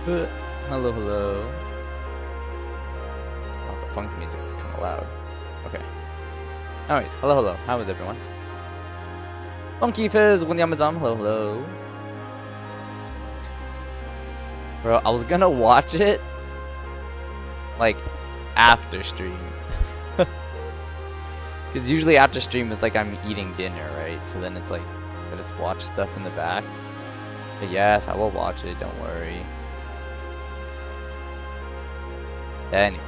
Hello, hello. Oh, the funk music is kind of loud. Okay. Alright, hello, hello. How is everyone? Funky Fizz, Williamazam, hello, hello. Bro, I was gonna watch it, like, after stream. Because usually after stream is like I'm eating dinner, right? So then it's like, I just watch stuff in the back. But yes, I will watch it, don't worry. Anyways.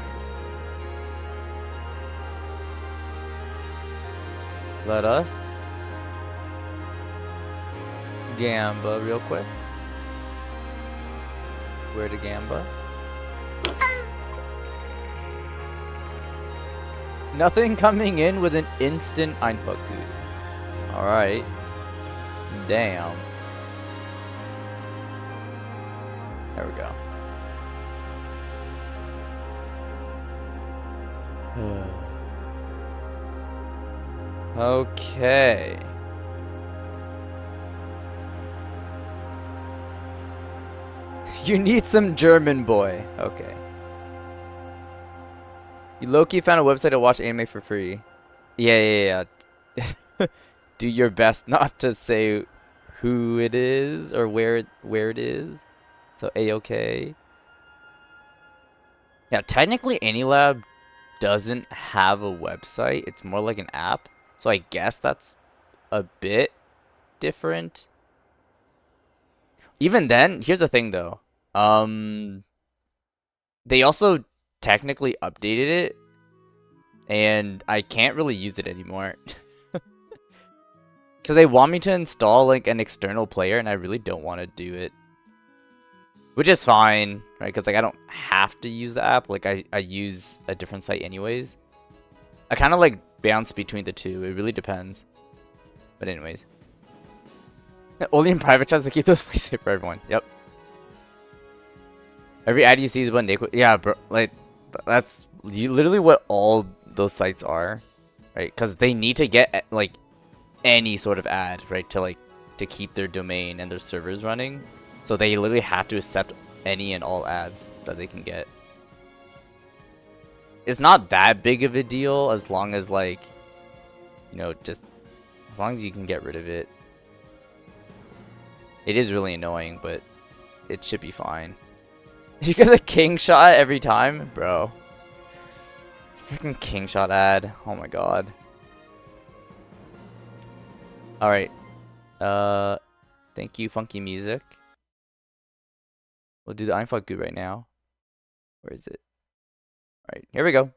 Let us Gamba real quick. Where to Gamba? Nothing coming in with an instant Einfach gut. Alright. Damn. There we go. Okay. You need some German boy. Okay. You low-key found a website to watch anime for free. Yeah. Do your best not to say who it is or where it is. So A-okay. Yeah, technically AnyLab doesn't have a website. It's more like an app. So I guess that's a bit different. Even then, here's the thing though. They also technically updated it, and I can't really use it anymore. Because they want me to install like an external player, and I really don't want to do it. Which is fine, right? Because like I don't have to use the app. Like I use a different site anyways. I kind of like bounce between the two. It really depends. But anyways. Only in private chats to keep those plays safe for everyone. Yep. Every ad you see is one day. Yeah, bro. Like, that's literally what all those sites are, right? Because they need to get like any sort of ad, right, to keep their domain and their servers running. So they literally have to accept any and all ads that they can get. It's not that big of a deal as long as like, you know, just as long as you can get rid of it. It is really annoying, but it should be fine. You get a king shot every time? Bro. Freaking king shot ad. Oh my god. Alright. Thank you, funky music. We'll do the Einfach gut right now. Where is it? Alright, here we go.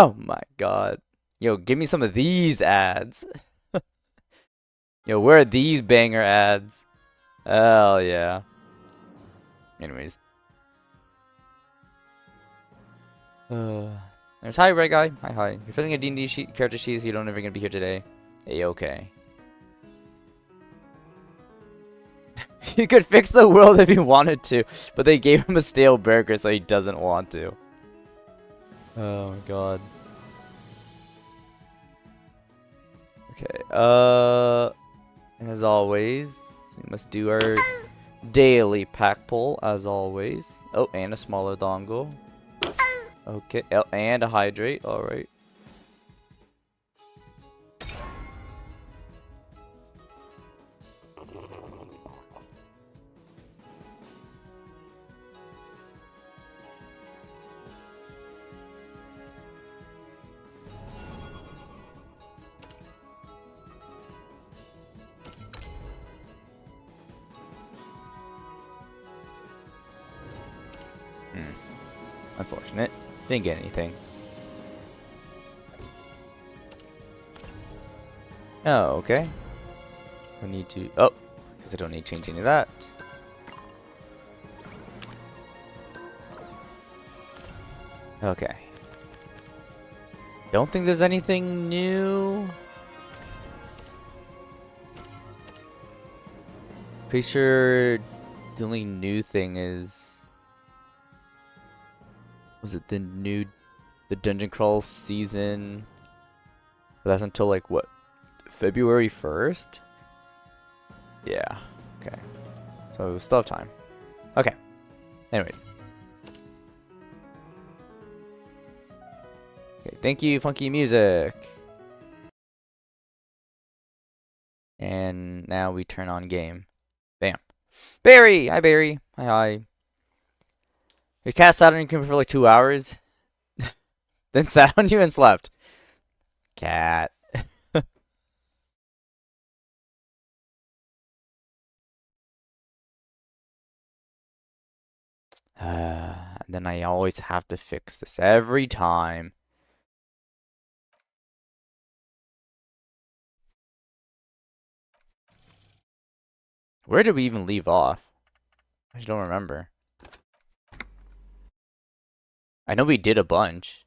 Oh my god. Yo, give me some of these ads. Yo, where are these banger ads? Hell yeah. Anyways. There's hi, Red Guy. Hi. You're filling a D&D character sheet, so you don't ever gonna be here today. Hey, okay. You could fix the world if you wanted to, but they gave him a stale burger, so he doesn't want to. Oh my god. Okay, and as always, we must do our daily pack pull, as always. Oh, and a smaller dango. Okay, oh, and a hydrate, alright. Unfortunate. Didn't get anything. Oh, okay. I need to... Oh, because I don't need to change any of that. Okay. Don't think there's anything new. Pretty sure the only new thing is... Was it the Dungeon Crawl season? But that's until like what? February 1st? Yeah. Okay. So we still have time. Okay. Anyways. Okay, thank you, funky music. And now we turn on game. Bam. Barry! Hi, Barry. Hi, hi. Your cat sat on your computer for like 2 hours. Then sat on you and slept. Cat. And then I always have to fix this every time. Where did we even leave off? I don't remember. I know we did a bunch.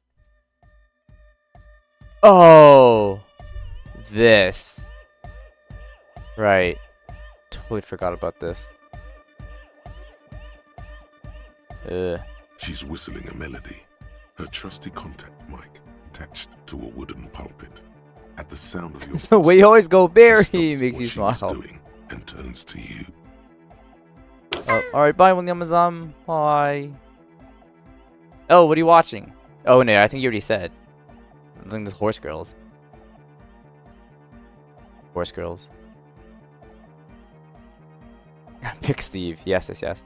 Oh! This. Right. Totally forgot about this. She's whistling a melody. Her trusty contact mic attached to a wooden pulpit. At the sound of your The way you always go, Barry, she makes you smile. doing and turns to you. Oh, alright, bye, William. Bye. Oh, what are you watching? Oh, no, I think you already said. I think there's Horse Girls. Horse Girls. Pick Steve. Yes, yes, yes.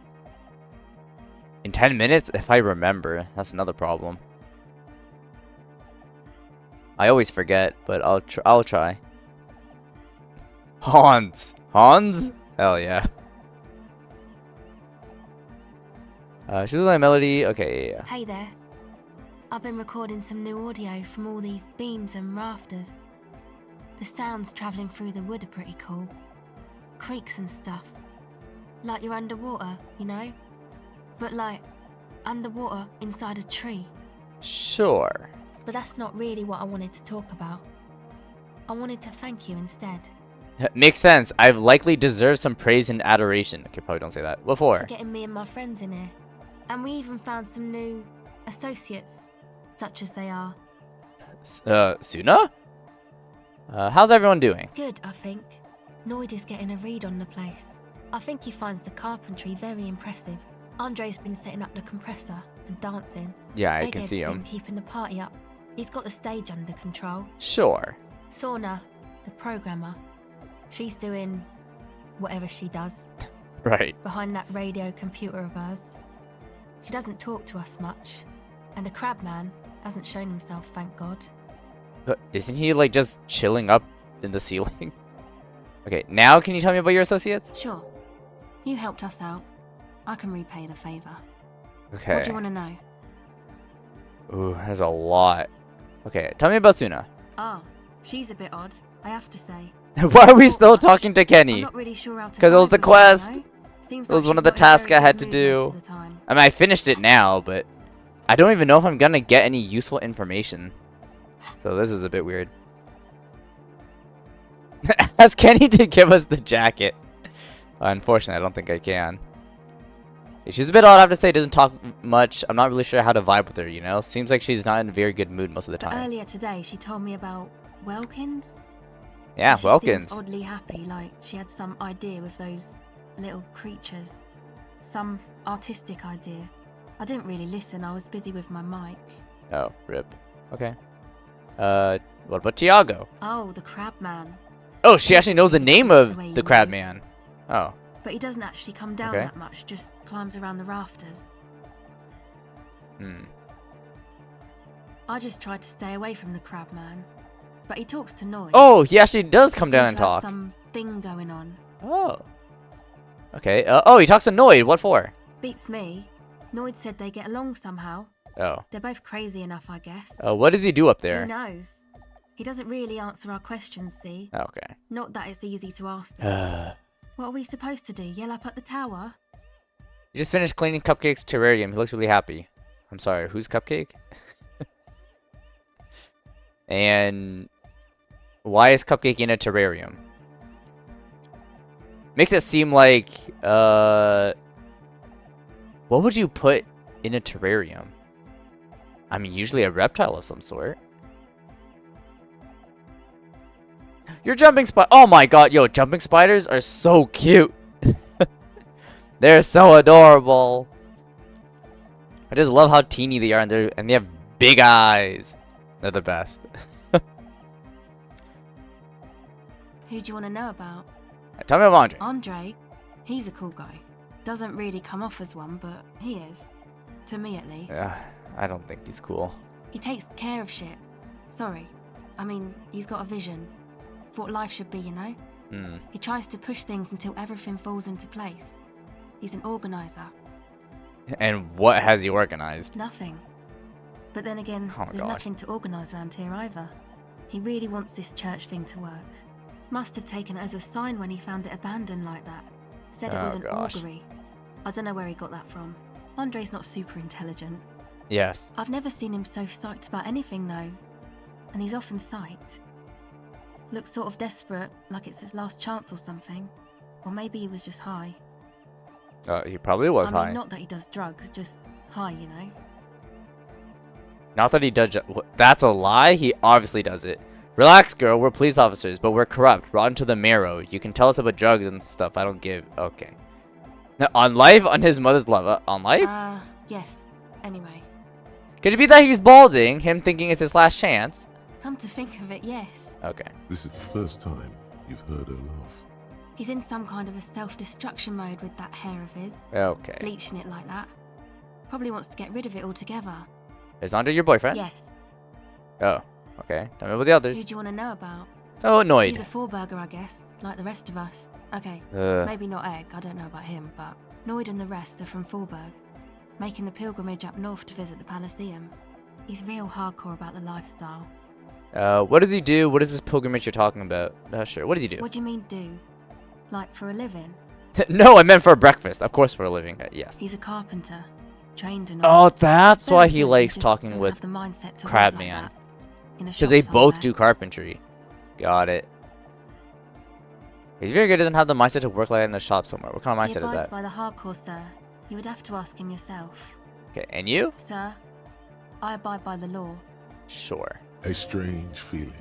In 10 minutes, if I remember. That's another problem. I always forget, but I'll try. Hans. Hans? Hell yeah. She was my melody. Okay, yeah. Hey there. I've been recording some new audio from all these beams and rafters. The sounds travelling through the wood are pretty cool. Creaks and stuff. Like you're underwater, you know? But like, underwater inside a tree. Sure. But that's not really what I wanted to talk about. I wanted to thank you instead. Makes sense. I've likely deserved some praise and adoration. Okay, probably don't say that. What for? For getting me and my friends in here. And we even found some new associates, such as they are. Suna? How's everyone doing? Good, I think. Noid is getting a read on the place. I think he finds the carpentry very impressive. Andre's been setting up the compressor and dancing. Yeah, I Egghead's can see him. been keeping the party up. He's got the stage under control. Sure. Sauna, the programmer, she's doing whatever she does Right. behind that radio computer of hers. She doesn't talk to us much, and the crab man hasn't shown himself, thank God. But isn't he like just chilling up in the ceiling? Okay, now can you tell me about your associates? Sure. You helped us out. I can repay the favor. Okay. What do you want to know? Ooh, there's a lot. Okay, tell me about Suna. Ah, she's a bit odd, I have to say. Why are we still talking to I'm Kenny? not really sure how to 'Cause it was vibe the with her, quest. you know? Seems It was like one of she's the got a very tasks I had good to mood most do. of the time. I mean, I finished it now, but I don't even know if I'm gonna get any useful information. So this is a bit weird. Ask Kenny to give us the jacket. Unfortunately, I don't think I can. She's a bit odd, I have to say. Doesn't talk much. I'm not really sure how to vibe with her, you know? Seems like she's not in a very good mood most of the But time. earlier today, she told me about Welkins. Yeah, And she Welkins. seemed oddly happy, like she had some idea with those little creatures. Some artistic idea. I didn't really listen, I was busy with my mic. Oh, rip. Okay. What about Tiago? Oh, the crab man. Oh, she actually knows the name The of way the he crab moves. man. Oh, But he doesn't actually come down Okay. that much, just climbs around the rafters. hmm. I just tried to stay away from the crab man. But he talks to Noid. Oh, he actually does come down and Seems to have talk. some thing going on. Oh. Okay. Oh, he talks to Noid. What for? Beats me. Noid said they get along somehow. Oh. They're both crazy enough, I guess. What does he do up Who there? knows? He doesn't really answer our questions, see? Okay. Not that it's easy to ask them. He What are we supposed to do? Yell up at the tower? just finished cleaning Cupcake's terrarium. He looks really happy. I'm sorry, who's Cupcake? And why is Cupcake in a terrarium? Makes it seem like, what would you put in a terrarium? I mean, usually a reptile of some sort. You're jumping spider. Oh my god, yo, jumping spiders are so cute. They're so adorable. I just love how teeny they are, and they have big eyes. They're the best. Who do you want to know about? Tell me about Andre. Andre? He's a cool guy. Doesn't really come off as one, but he is. To me, at least. Yeah, I don't think he's cool. He takes care of shit. Sorry. I mean, he's got a vision. For what life should be, you know? He tries to push things until everything falls into place. He's an organizer. And what has he organized? Nothing. But then again, Oh, there's gosh. nothing to organise around here either. He really wants this church thing to work. Must have taken it as a sign when he found it abandoned like that. Said it was Oh, an gosh. augury. I don't know where he got that from. Andre's not super intelligent. Yes. I've never seen him so psyched about anything though. And he's often psyched. Looks sort of desperate, like it's his last chance or something. Or maybe he was just high. He probably was I high. mean, not that he does drugs, just high, you know? Not that he does. That's a lie. He obviously does it. Relax, girl. We're police officers, but we're corrupt, rotten to the marrow. You can tell us about drugs and stuff. I don't give. Okay. Now, on life, on his mother's love. On life? Yes. Anyway. Could it be that he's balding? Him thinking it's his last chance? Come to think of it, yes. Okay. This is the first time you've heard her laugh. He's in some kind of a self-destruction mode with that hair of his. Okay. Bleaching it like that. Probably wants to get rid of it altogether. Is Andre your boyfriend? Yes. Oh. Okay. Tell me about the others. Who do you want to know about? Oh, He's Noid. a four-burger, I guess. Like the rest of us. Okay. Ugh. Maybe not Egg, I don't know about him, but Noid and the rest are from Fallberg, making the pilgrimage up north to visit the Elysium. He's real hardcore about the lifestyle. What does he do? What is this pilgrimage you're talking about? Sure. What does he do? What do you mean do? Like for a living? No, I meant for breakfast. Of course, for a living. Yes. He's a carpenter, trained and all. Oh, that's Very why he good, likes just talking doesn't with have the mindset to work Crab like Man. that. In a Because shop they both somewhere. do carpentry. Got it. He's very good. Doesn't have the mindset to work like that in a shop somewhere. What kind of He mindset is abides that? by the hardcore, sir. You would have to ask him yourself. Okay, and you? Sir, I abide by the law. Sure. A strange feeling.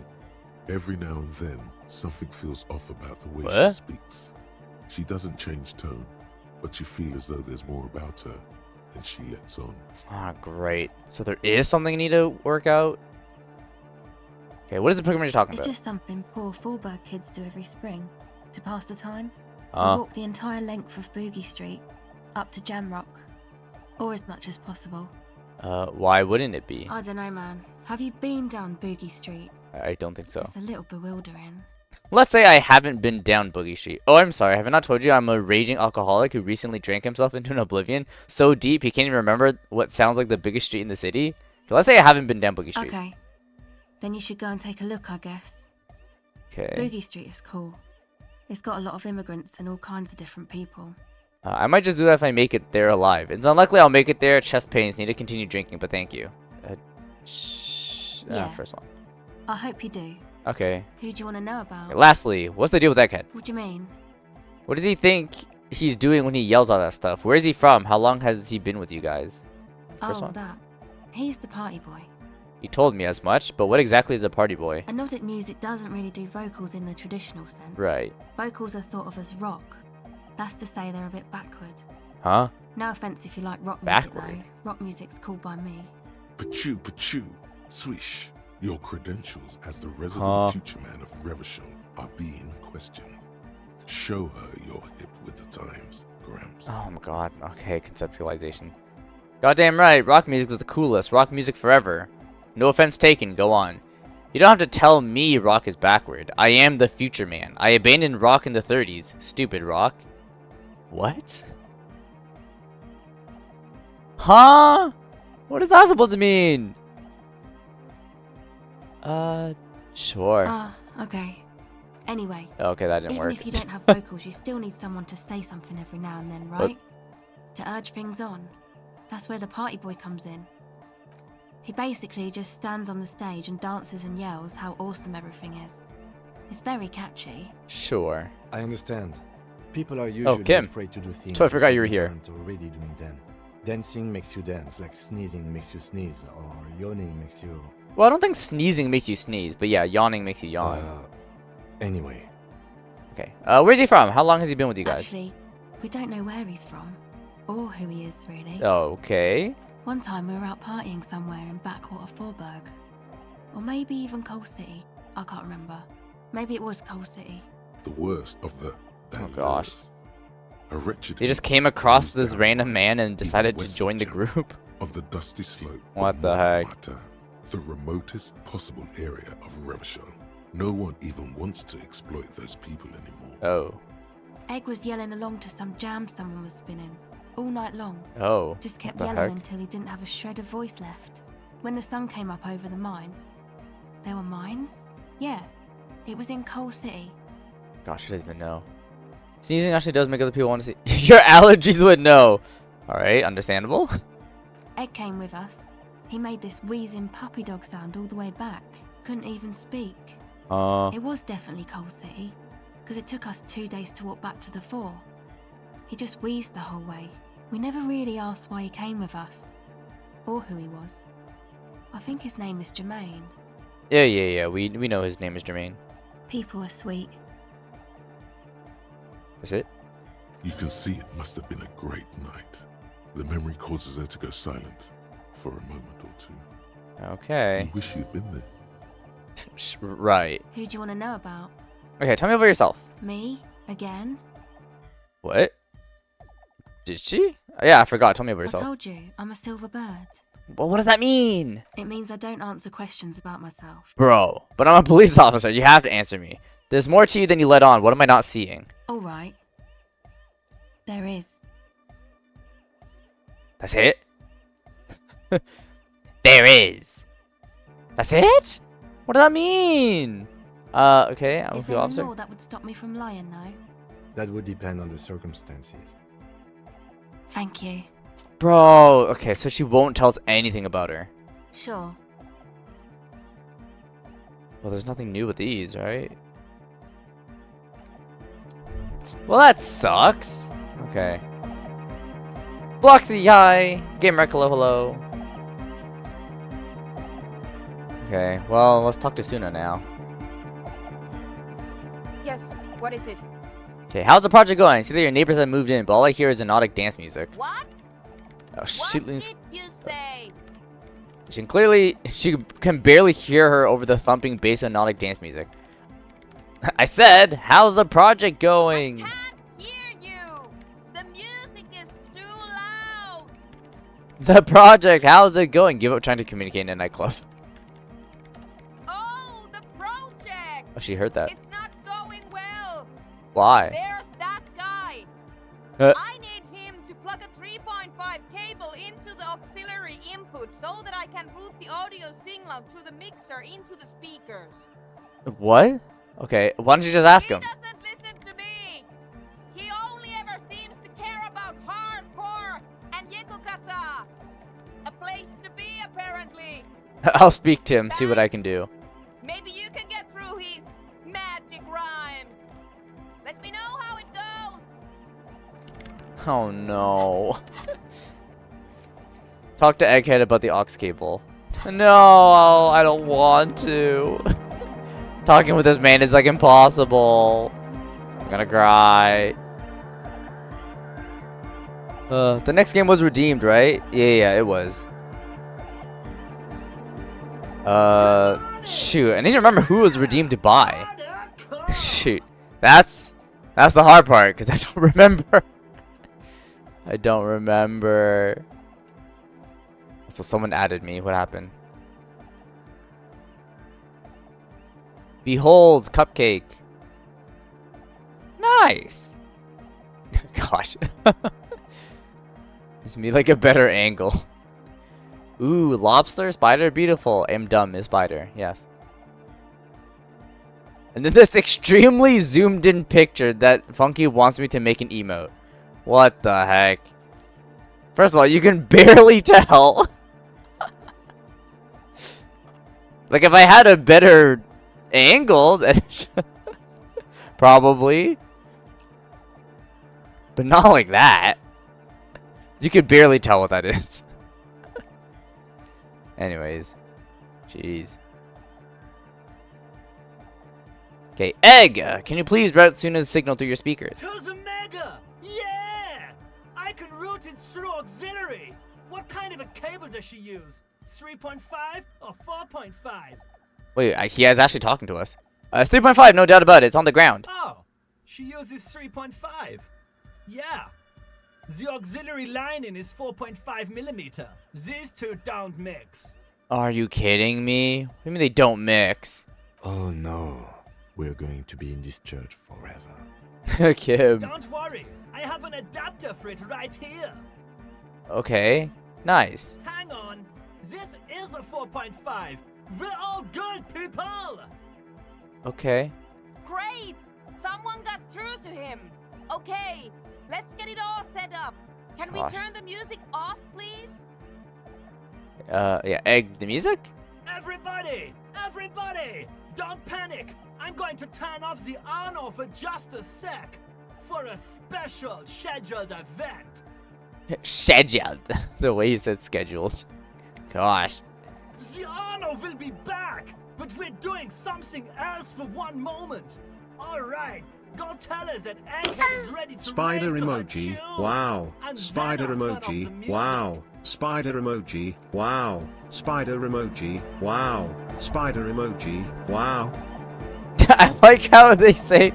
Every now and then, something feels off about the way What? she speaks. She doesn't change tone, but you feel as though there's more about her than she lets on. Ah, great. So there is something you need to work out? Okay, what is the pilgrimage you're talking It's about? just something poor Fallberg kids do every spring. To pass the time. They Uh, walk the entire length of Boogie Street, up to Jamrock. Or as much as possible. why wouldn't it be? I don't know, man. Have you been down Boogie Street? I don't think so. It's a little bewildering. Let's say I haven't been down Boogie Street. Oh, I'm sorry. Have I not told you I'm a raging alcoholic who recently drank himself into an oblivion so deep he can't even remember what sounds like the biggest street in the city? So let's say I haven't been down Boogie Street. Okay. Then you should go and take a look, I guess. Okay. Boogie Street is cool. It's got a lot of immigrants and all kinds of different people. I might just do that if I make it there alive. It's unlikely I'll make it there. Chest pains. Need to continue drinking, but thank you. Yeah. First one. I hope you do. Okay. Who do you want to know about? Lastly, what's the deal with that kid? What do you mean? What does he think he's doing when he yells all that stuff? Where is he from? How long has he been with you guys? First Oh, one. that. He's the party boy. You told me as much, but what exactly is a party boy? And Nordic music doesn't really do vocals in the traditional sense. Right. Vocals are thought of as rock. That's to say they're a bit backward. Huh? No offense if you like rock music Backward? though. Rock music's cool by me. Pachu, swish. Your credentials as the resident Huh. future man of Revachol are being questioned. Show her you're hip with the times, Gramps. Oh my god. Okay, conceptualization. Goddamn right. Rock music is the coolest. Rock music forever. No offense taken. Go on. You don't have to tell me rock is backward. I am the future man. I abandoned rock in the 30s. Stupid rock. What? Huh? What is that supposed to mean? Sure. Okay. Anyway, Okay, that didn't even work. if you don't have vocals, you still need someone to say something every now and then, right? To urge things on. That's where the party boy comes in. He basically just stands on the stage and dances and yells how awesome everything is. It's very catchy. Sure. I understand. People are usually Kim. afraid to do things So I forgot that you were others here. aren't already doing them. Dancing makes you dance, like sneezing makes you sneeze, or yawning makes you... Well, I don't think sneezing makes you sneeze, but yeah, yawning makes you yawn. Anyway. Okay. Where's he from? How long has he been with you guys? Actually, we don't know where he's from. Or who he is, really. Okay. One time we were out partying somewhere in backwater Forburg. Or maybe even Coal City. I can't remember. Maybe it was Coal City. The worst of the Oh gosh. A wretched He just imp came across used this their random minds man and even decided to west of join the Jericho, group. on the dusty slope What of the heck? Montmartre, the remotest possible area of Revachol. No one even wants to exploit those people anymore. Oh. Egg was yelling along to some jam someone was spinning. All night long. Oh. Just kept What the yelling heck? until he didn't have a shred of voice left. When the sun came up over the mines. There were mines? Yeah. It was in Coal City. Gosh, I don't even know. Sneezing actually does make other people want to see. Your allergies would know. Alright, understandable. Egg came with us. He made this wheezing puppy dog sound all the way back. Couldn't even speak. It was definitely Coal City, because it took us 2 days to walk back to the fort. He just wheezed the whole way. We never really asked why he came with us, or who he was. I think his name is Jermaine. Yeah. We know his name is Jermaine. People are sweet. That's it? You can see it must have been a great night. The memory causes her to go silent for a moment or two. Okay. You wish you'd been there. Right. Who do you want to know about? Okay, tell me about yourself. Me? Again? What? Did she? Yeah, I forgot. Tell me about I yourself. told you, I'm a silver bird. Well, what does that mean? It means I don't answer questions about myself. Bro, but I'm a police officer. You have to answer me. There's more to you than you let on. What am I not seeing? Alright. There is. That's it? There is. That's it? What does that mean? Okay, I'm a Is police there a officer. law that would stop me from lying, though? That would depend on the circumstances. Thank you. Bro, okay, so she won't tell us anything about her. Sure. Well, there's nothing new with these, right? Well, that sucks. Okay. Bloxy, hi. Game Wreck, hello. Okay, well, let's talk to Suna now. Yes, what is it? Okay, how's the project going? See that your neighbors have moved in, but all I hear is exotic dance music. What? Oh, What she did you say? she can barely hear her over the thumping bass of hypnotic dance music. I said, how's the project going? Can't hear you. The music is too loud. The project, how's it going? Give up trying to communicate in a nightclub. Oh, the project. Oh, she heard that. It's not going well. Why? There's that guy. Uh. I need him to plug a 3.5 cable into the auxiliary input so that I can route the audio signal through the mixer into the speakers. What? Okay, why don't you just ask him? He doesn't listen to me. He only ever seems to care about hardcore and Yekokata. A place to be, apparently. I'll speak to him, see what I can do. Maybe you can get through his magic rhymes. Let me know how it goes. Oh no. Talk to Egghead about the aux cable. No, I don't want to. Talking with this man is like impossible. I'm gonna cry. The next game was redeemed, right? Yeah, it was. Shoot, I need to remember who it was redeemed by. Shoot, that's the hard part because I don't remember. I don't remember. So someone added me. What happened? Behold, cupcake. Nice. Gosh. This me like a better angle. Ooh, lobster, spider, beautiful. I'm dumb, is spider. Yes. And then this extremely zoomed in picture that Funky wants me to make an emote. What the heck? First of all, you can barely tell. Like, if I had a better angle, then probably. But not like that. You could barely tell what that is. Anyways. Jeez. Okay, Egg! Can you please route Suna's signal through your speakers? To the Mega! Yeah! I can route it through auxiliary! What kind of a cable does she use? 3.5 or 4.5? Wait, he is actually talking to us. It's 3.5, no doubt about it. It's on the ground. Oh, she uses 3.5. Yeah. The auxiliary lining is 4.5 millimeter. These two don't mix. Are you kidding me? What do you mean they don't mix? Oh no, we're going to be in this church forever. Kim. Don't worry, I have an adapter for it right here. Okay, nice. Hang on, this is a 4.5. We're all good people. Okay. Great! Someone got through to him. Okay, let's get it all set up. Can we Gosh. turn the music off, please? Yeah, Egg, the music? Everybody, don't panic. I'm going to turn off the on for just a sec for a special scheduled event. Scheduled. The way you said scheduled. Gosh. The honor will be back, but we're doing something else for one moment. All right, go tell us that Egghead is ready to Spider raise to her emoji. tunes, Wow. and Spider then I'll turn off the emoji. music. Wow. Spider emoji. Wow. Spider emoji. Wow. Spider emoji. Wow. I like how they say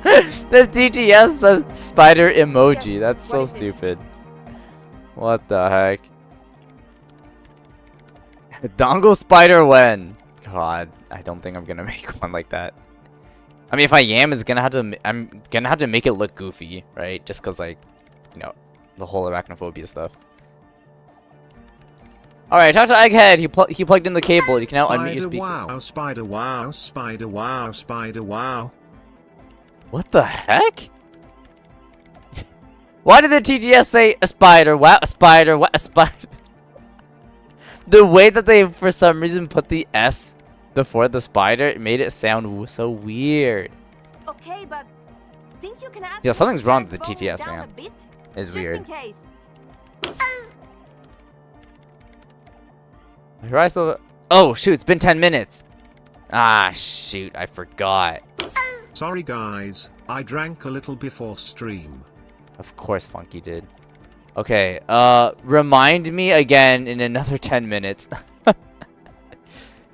the TTS says spider emoji. Yes, That's what so is it? stupid. What the heck? Dango spider when? God, I don't think I'm gonna make one like that. I mean, if I am, I'm gonna have to make it look goofy, right? Just cause like, you know, the whole arachnophobia stuff. All right, talk to Egghead. He plugged in the cable. You can now unmute your Spider speaker. wow. Spider wow. Spider wow. Spider wow. What the heck? Why did the TTS say a spider? What a spider? What a spider? The way that they, for some reason, put the S before the spider, it made it sound so weird. Okay, but think you can ask Yeah, him something's to wrong turn with the the volume TTS, down man. a bit? It's Just weird. in case. Rise to the- Oh shoot! It's been 10 minutes. Ah shoot! I forgot. Sorry guys. I drank a little before stream. Of course, Funky did. Okay. Remind me again in another 10 minutes.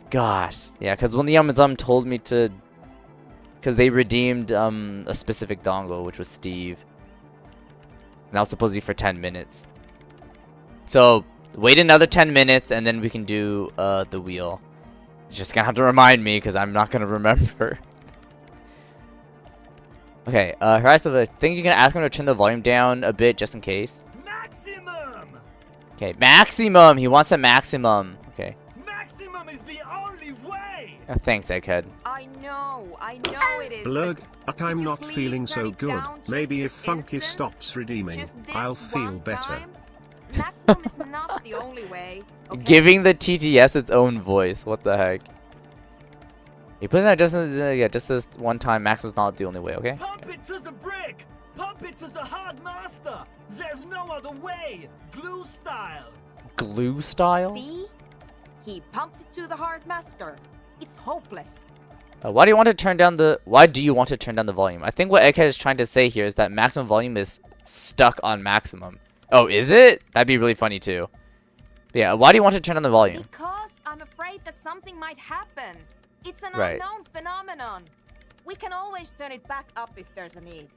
Gosh. Yeah, because when the Amazon told me to, because they redeemed a specific dongle, which was Steve, and that was supposed to be for 10 minutes. So wait another 10 minutes, and then we can do the wheel. You're just gonna have to remind me, because I'm not gonna remember. Okay, Horizon, I think you can ask him to turn the volume down a bit, just in case. Maximum! Okay, maximum! He wants a maximum. Okay. Maximum is the only way! Thanks, Egghead. I know it is. Blurg, but I'm could you not please feeling turn so it good. down just Maybe this if Funky instance? stops redeeming, Just this I'll feel one better. time? Maximum is not the only way. Okay? Giving the TTS its own voice. What the heck? He puts out just this one time. Maximum's not the only way, okay? Pump it to the brick! Pump it to the hard master! There's no other way! Glue style! Glue style? See? He pumps it to the hard master. It's hopeless. Why do you want to turn down the volume? I think what Egghead is trying to say here is that maximum volume is stuck on maximum. Oh, is it? That'd be really funny too. But yeah, why do you want to turn down the volume? Because I'm afraid that something might happen. It's an Right. unknown phenomenon. We can always turn it back up if there's a need.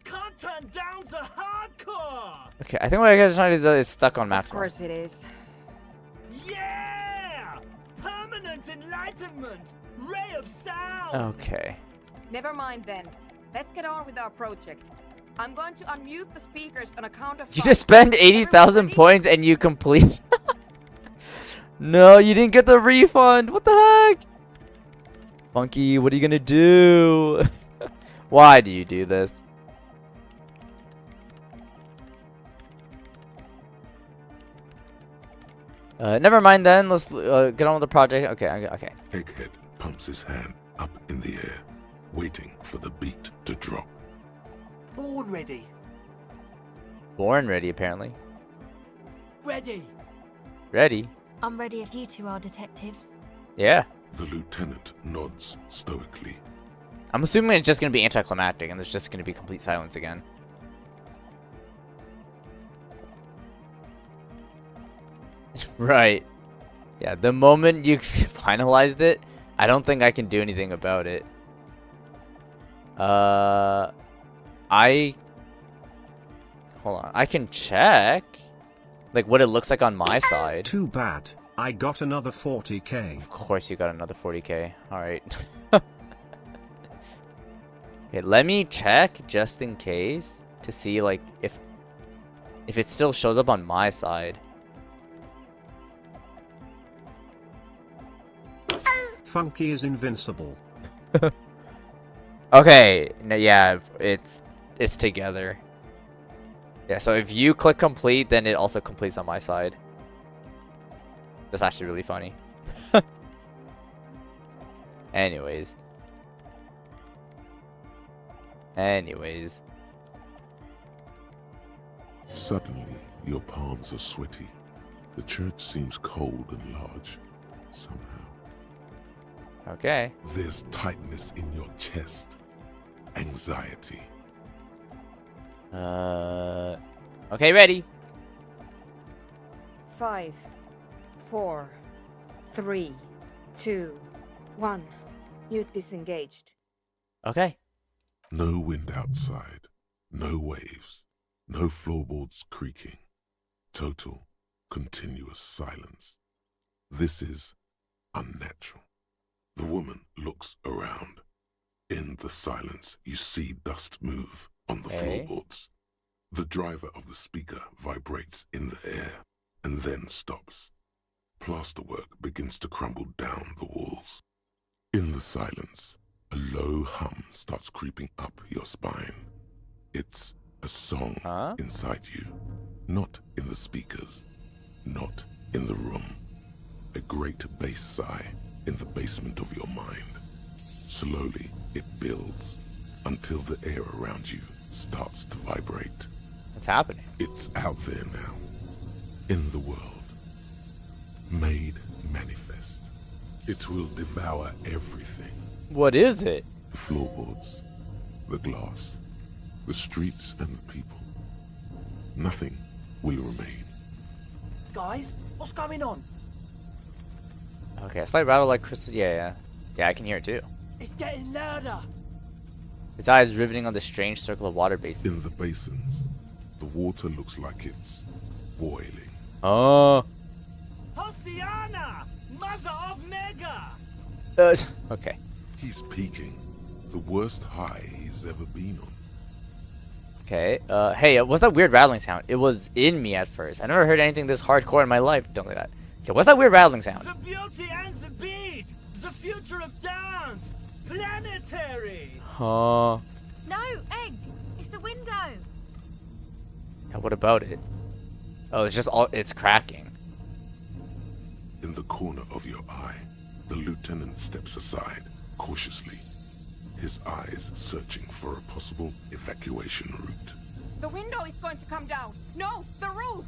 Can't turn down the hardcore! Okay, I think what Egghead is trying to do is stuck on Of maximum. course it is. Yeah! Permanent enlightenment! Ray of sound! Okay. Never mind then. Let's get on with our project. I'm going to unmute the speakers on a count of You 5. just spend Everyone 80,000 ready? points and you complete. No, you didn't get the refund. What the heck? Funky, what are you gonna do? Why do you do this? Never mind then. Let's get on with the project. Okay, okay. Egghead pumps his hand up in the air, waiting for the beat to drop. Born ready. Born ready, apparently. Ready. Ready? I'm ready if you two are detectives. Yeah. The lieutenant nods stoically. I'm assuming it's just gonna be anticlimactic, and there's just gonna be complete silence again. Right. Yeah, the moment you finalized it, I don't think I can do anything about it. Hold on. I can check, like, what it looks like on my side. Too bad. I got another 40k. Of course you got another 40k. Alright. Okay, let me check just in case to see, like, if it still shows up on my side. Funky is invincible. Okay, no, yeah, it's together. Yeah, so if you click complete, then it also completes on my side. That's actually really funny. Anyways. Suddenly, your palms are sweaty. The church seems cold and large, somehow. Okay. There's tightness in your chest. Anxiety. Okay, ready. 5, 4, 3, 2, 1. Mute disengaged. Okay. No wind outside. No waves. No floorboards creaking. Total, continuous silence. This is unnatural. The woman looks around. In the silence, you see dust move on the floorboards. The driver of the speaker vibrates in the air and then stops. Plasterwork begins to crumble down the walls. In the silence, a low hum starts creeping up your spine. It's a song inside you, not in the speakers, not in the room. A great bass sigh in the basement of your mind. Slowly, it builds until the air around you starts to vibrate. What's happening? It's out there now, in the world, made manifest. It will devour everything. What is it? The floorboards, the glass, the streets and the people. Nothing will remain. Guys, what's going on? Okay, a slight rattle like crystal. Yeah, I can hear it too. It's getting louder. His eyes riveting on the strange circle of water basins. In the basins, the water looks like it's boiling. Oh. Hosiana, mother of Mega. Okay. He's peaking. The worst high he's ever been on. Okay. Hey, what's that weird rattling sound? It was in me at first. I never heard anything this hardcore in my life. Don't like that. Okay, what's that weird rattling sound? The beauty and the beat. The future of dance. Planetary. Huh. No, Egg! It's the window! Yeah, what about it? Oh, it's cracking. In the corner of your eye, the lieutenant steps aside, cautiously. His eyes searching for a possible evacuation route. The window is going to come down. No, the roof.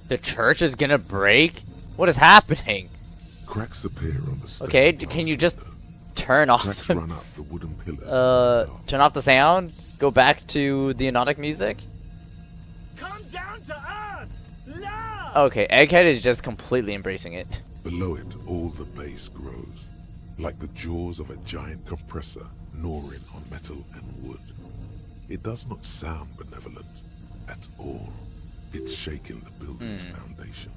The church is gonna break? What is happening? Cracks appear on the stained Okay, glass can you just window. turn off Cracks the, run up the wooden pillars. turn off the sound? Go back to the hypnotic music? Come down to us. Love. Okay, Egghead is just completely embracing it. Below it, all the bass grows, like the jaws of a giant compressor gnawing on metal and wood. It does not sound benevolent at all. It's shaking the building's foundation.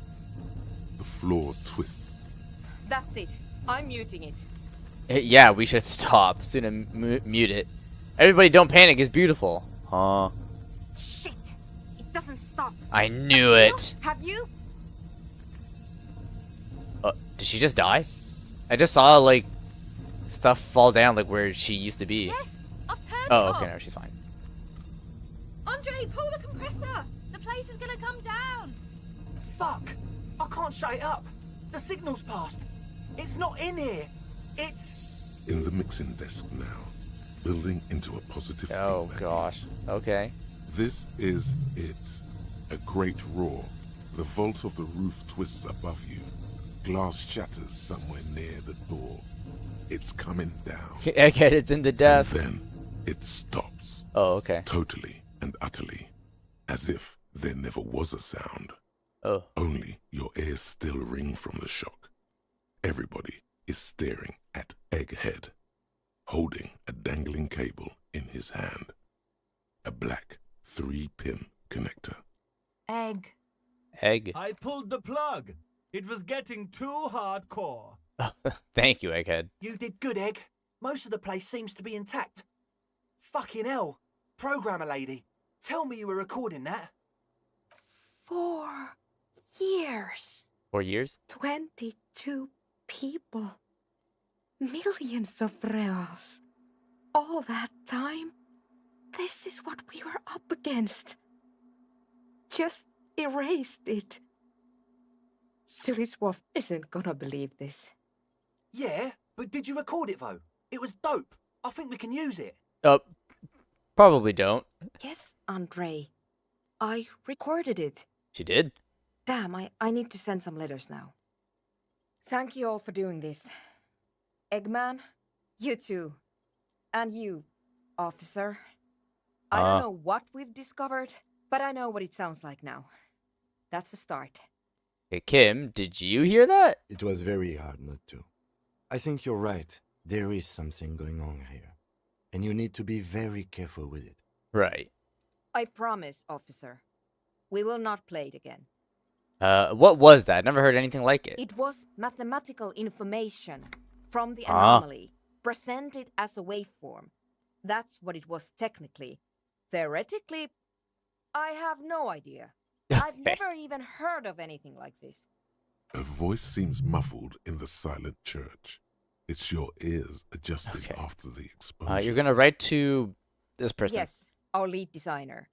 The floor twists. That's it. I'm muting it. Yeah, we should stop soon and mute it. Everybody don't panic, it's beautiful. Huh? Shit! It doesn't stop. I knew it. Have you? Did she just die? I just saw, like, stuff fall down, like, where she used to be. Yes! I've turned it Oh, off! okay, no, she's fine. Andre, pull the compressor! The place is gonna come down! Fuck! I can't shut it up. The signal's passed. It's not in here. It's... In the mixing desk now, building into a positive Oh feedback. gosh. Okay. This is it. A great roar. The vault of the roof twists above you. Glass shatters somewhere near the door. It's coming down. Egghead, it's in the desk. And then it stops. Oh, okay. Totally and utterly. As if there never was a sound. Oh. Only your ears still ring from the shock. Everybody is staring at Egghead, holding a dangling cable in his hand. A black 3-pin connector. Egg. Egg. I pulled the plug. It was getting too hardcore. Thank you, Egghead. You did good, Egg. Most of the place seems to be intact. Fucking hell. Programmer lady, tell me you were recording that. 4 years. 4 years? 22 people. Millions of reals. All that time. This is what we were up against. Just erased it. Suliswolf isn't gonna believe this. Yeah, but did you record it though? It was dope. I think we can use it. Probably don't. Yes, Andre. I recorded it. She did? Damn, I need to send some letters now. Thank you all for doing this. Eggman, you too. And you, officer. I don't know what we've discovered, but I know what it sounds like now. That's a start. Hey, Kim, did you hear that? It was very hard not to. I think you're right. There is something going on here. And you need to be very careful with it. Right. I promise, officer. We will not play it again. What was that? Never heard anything like it. It was mathematical information from the anomaly, presented as a waveform. That's what it was technically. Theoretically, I have no idea. I've never even heard of anything like this. A voice seems muffled in the silent church. It's your ears adjusting after the exposure. You're gonna write to this person. Yes, our lead designer.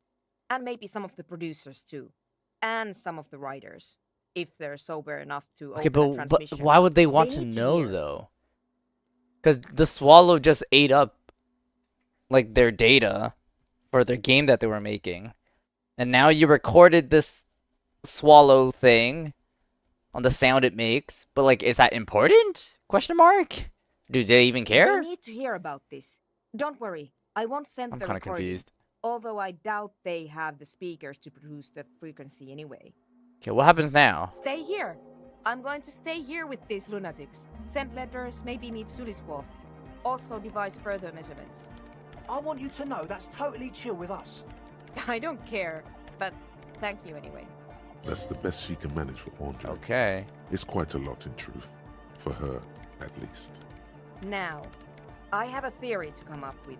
And maybe some of the producers too. And some of the writers. If they're sober enough to open a but transmission. why would they want to need to know hear. though? Because the Swallow just ate up like their data for their game that they were making. And now you recorded this Swallow thing on the sound it makes. But like, is that important? Question mark? Do they even care? They need to hear about this. Don't worry, I won't send I'm the kind of recording. confused. Although I doubt they have the speakers to produce the frequency anyway. Okay, what happens now? Stay here. I'm going to stay here with these lunatics. Send letters, maybe meet Suliswolf. Also devise further measurements. I want you to know that's totally chill with us. I don't care, but thank you anyway. That's the best she can manage for Andre. Okay. It's quite a lot in truth. For her, at least. Now, I have a theory to come up with.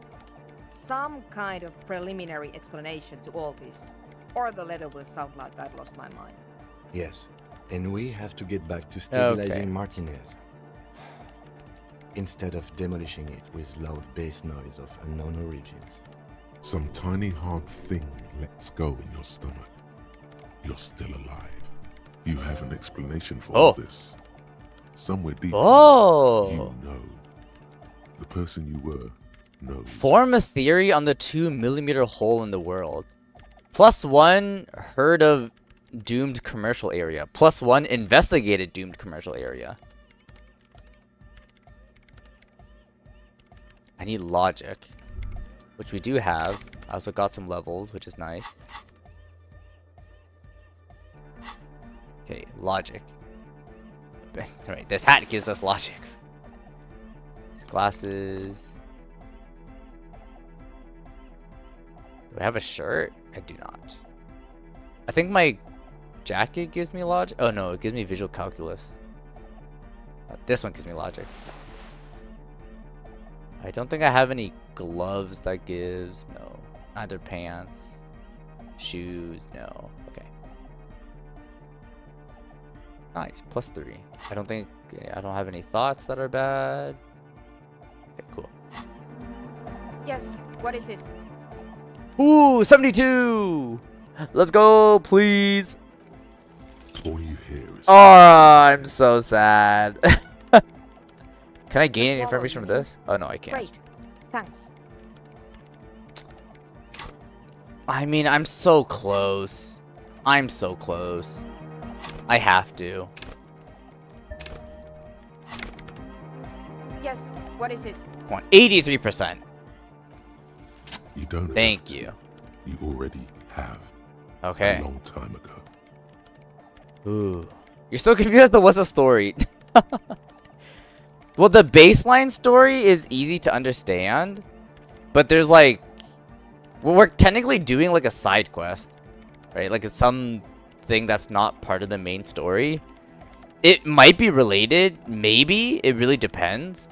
Some kind of preliminary explanation to all this. Or the letter will sound like I've lost my mind. Yes. And we have to get back to stabilizing Okay. Martinez. Instead of demolishing it with loud bass noise of unknown origins. Some tiny hard thing lets go in your stomach. You're still alive. You have an explanation for all this. Somewhere deep you know. The person you were knows. Form a theory on the 2mm hole in the world. +1 heard of doomed commercial area. +1 investigated doomed commercial area. I need logic, which we do have. I also got some levels, which is nice. Okay, logic. Alright, this hat gives us logic. These glasses. Do I have a shirt? I do not. I think my jacket gives me logic. Oh no, it gives me visual calculus. This one gives me logic. I don't think I have any gloves that gives. No. Neither pants. Shoes. No. Okay. Nice. +3. I don't think. I don't have any thoughts that are bad. Okay, cool. Yes, what is it? Ooh, 72! Let's go, please. All you hear is Oh, I'm so sad. Can I gain any Swallow, information you from mean? this? Oh no, I can't. Great. Thanks. I mean, I'm so close. I'm so close. I have to. Yes, what is it? Come on, 83%. you don't Thank have to. you. You already have. Okay. A long time ago. Ooh. You're still confused as to what's the story. Well, the baseline story is easy to understand, but there's like, well, we're technically doing like a side quest, right? Like it's something that's not part of the main story. It might be related, maybe. It really depends.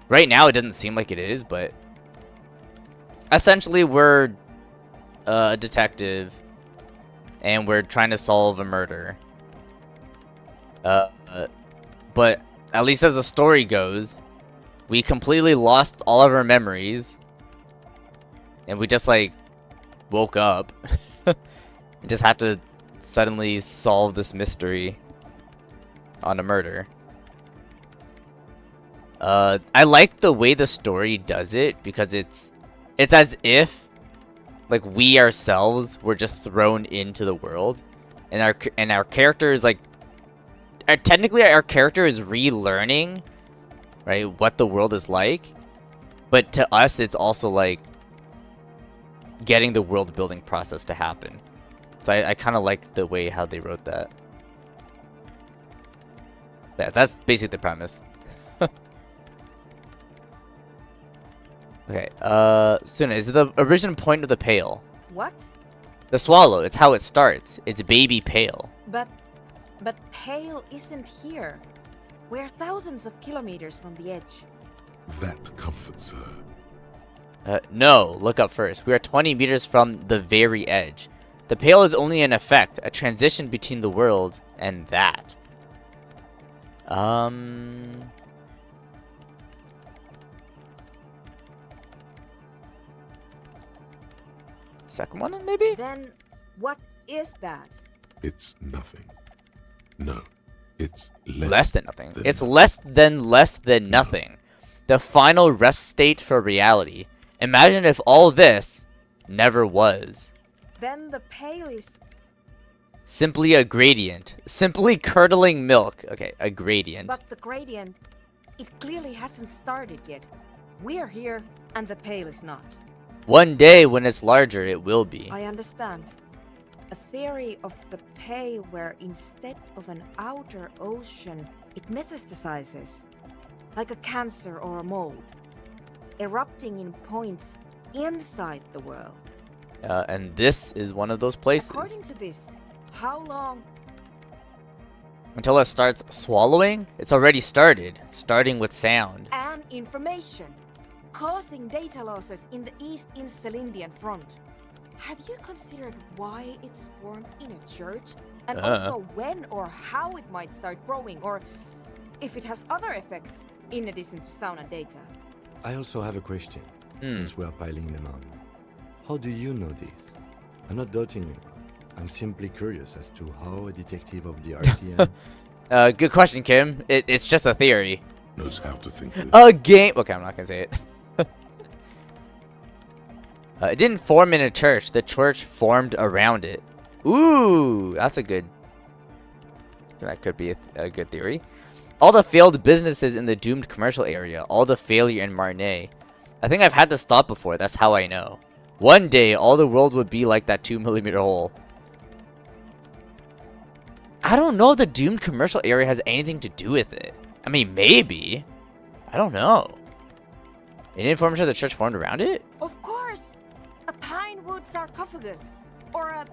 Right now, it doesn't seem like it is, but essentially, we're a detective, and we're trying to solve a murder. But at least as the story goes, we completely lost all of our memories, and we just like woke up and just had to suddenly solve this mystery on a murder. I like the way the story does it because it's as if like we ourselves were just thrown into the world, and our character is like technically our character is relearning, right, what the world is like, but to us it's also like getting the world building process to happen. So I kind of like the way how they wrote that. Yeah, that's basically the premise. Okay, Suna, is it the original point of the pail? What? The swallow, it's how it starts. It's baby pail. But Pale isn't here. We're thousands of kilometers from the edge. That comforts her. No, look up first. We are 20 meters from the very edge. The pail is only an effect, a transition between the world and that. Second one, maybe? Then what is that? It's nothing. No, it's Less than nothing. than It's nothing. less than nothing. The final rest state for reality. Imagine if all this never was. Then the Pale is... Simply a gradient. Simply curdling milk. Okay, a gradient. But the gradient, it clearly hasn't started yet. We're here, and the Pale is not. One day when it's larger, it will be. I understand. A theory of the Pale where instead of an outer ocean, it metastasizes. Like a cancer or a mold. Erupting in points inside the world. And this is one of those places. According to this, how long... Until it starts swallowing, it's already started. Starting with sound. And information. Causing data losses in the East Insulindian front. Have you considered why it's formed in a church? And also when or how it might start growing, or if it has other effects in addition to sound and data? I also have a question, since we are piling them on. How do you know this? I'm not doubting you. I'm simply curious as to how a detective of the RCM... Good question, Kim. It's just a theory. Knows how to think this. A game. Okay, I'm not gonna say it. It didn't form in a church. The church formed around it. Ooh, that's a good. That could be a good theory. All the failed businesses in the doomed commercial area. All the failure in Marnay. I think I've had this thought before. That's how I know. One day, all the world would be like that 2mm hole. I don't know if the doomed commercial area has anything to do with it. I mean, maybe. I don't know. Any information the church formed around it? Of course! A pine wood sarcophagus. Or a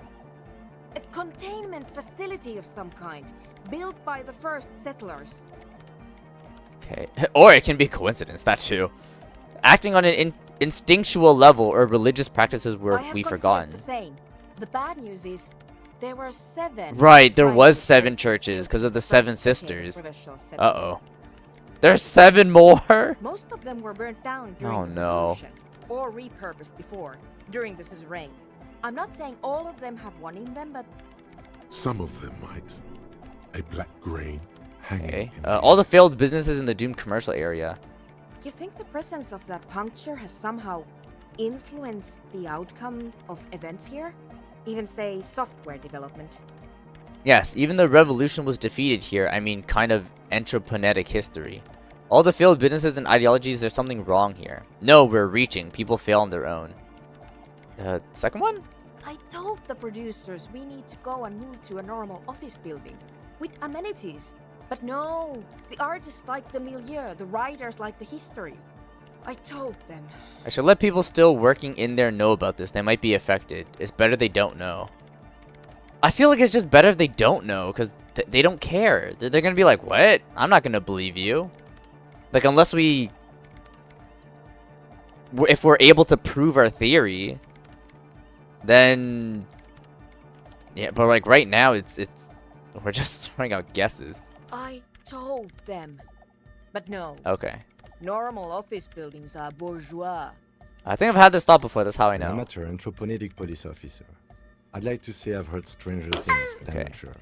containment facility of some kind. Built by the first settlers. Okay. Or it can be coincidence, that too. Acting on an instinctual level or religious practices were we forgotten. The same. The bad news is there were 7. Right, there pine was wood 7 churches churches because of the from 7 the sisters. provincial settlement. Uh-oh. There's 7 more? Most of them were burnt down during Oh, the no. Revolution, or repurposed before, during the reign. I'm not saying all of them have one in them, but Some of them might. A black grain hanging Okay. in the All the failed businesses in the doomed commercial area. You think the presence of that puncture has somehow influenced the outcome of events here? Even say software development? Yes, even the revolution was defeated here. I mean, kind of entrepreneuric history. All the failed businesses and ideologies, there's something wrong here. No, we're reaching. People fail on their own. Second one? I told the producers we need to go and move to a normal office building with amenities. But no, the artists like the milieu, the writers like the history. I told them. I should let people still working in there know about this. They might be affected. It's better they don't know. I feel like it's just better if they don't know, because they don't care. They're gonna be like, what? I'm not gonna believe you. Like, unless if we're able to prove our theory, then yeah. But like right now, we're just throwing out guesses. I told them. But no, Okay. normal office buildings are bourgeois. I think I've had this thought before. That's how I know. Amateur anthroponic police officer. I'd like to say I've heard stranger things, but I'm Okay. not sure.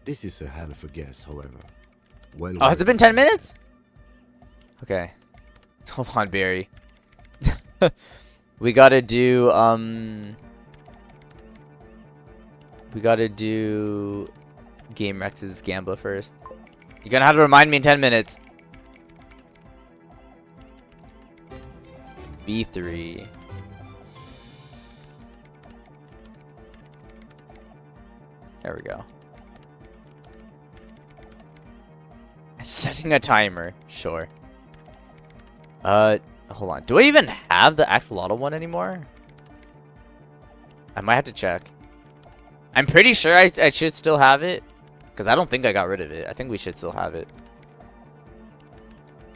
This is a hell of a guess, however. Well, Oh, has it been 10 minutes? Okay. Hold on, Barry. We gotta do, we gotta do Game Rex's Gamba first. You're gonna have to remind me in 10 minutes. B3. There we go. Setting a timer. Sure. Hold on. Do I even have the axolotl one anymore? I might have to check. I'm pretty sure I should still have it. Because I don't think I got rid of it. I think we should still have it.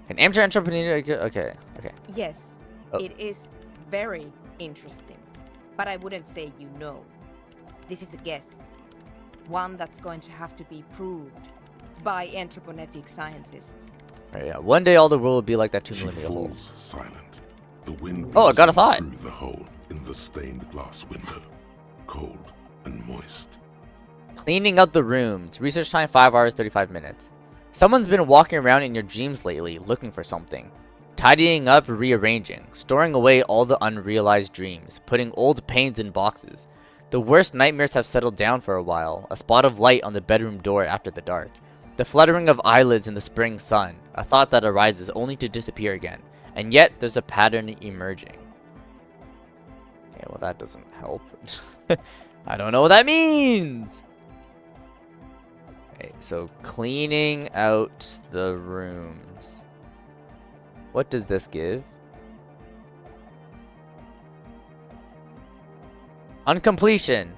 An amateur entrepreneur... Okay. Okay. Yes, Oh. it is very interesting. But I wouldn't say you know. This is a guess. One that's going to have to be proved by anthroponetic scientists. Right, yeah. One day all the world will be like that 2 She millimeter hole. falls silent. The wind Oh, I got a blows thought. through the hole in the stained glass window, cold and moist. Cleaning out the rooms. Research time 5 hours 35 minutes. Someone's been walking around in your dreams lately looking for something. Tidying up, rearranging, storing away all the unrealized dreams, putting old pains in boxes. The worst nightmares have settled down for a while, a spot of light on the bedroom door after the dark. The fluttering of eyelids in the spring sun, a thought that arises only to disappear again. And yet, there's a pattern emerging. Okay, well that doesn't help. I don't know what that means! Okay, so cleaning out the rooms. What does this give? On completion.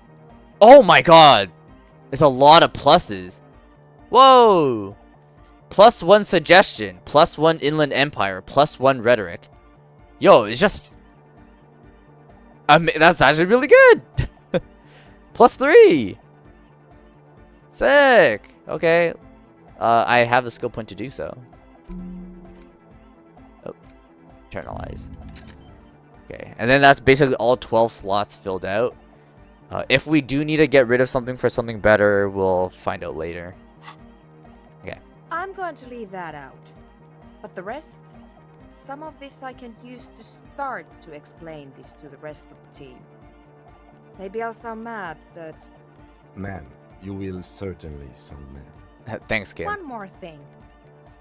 Oh my god! It's a lot of pluses. Whoa! +1 suggestion. +1 inland empire. +1 rhetoric. Yo, it's just... that's actually really good! +3! Sick! Okay. I have the skill point to do so. Oh. Internalize. Okay, and then that's basically all 12 slots filled out. If we do need to get rid of something for something better, we'll find out later. Okay. I'm going to leave that out. But the rest, some of this I can use to start to explain this to the rest of the team. Maybe I'll sound mad, but Man, you will certainly sound mad. Thanks, kid. one more thing.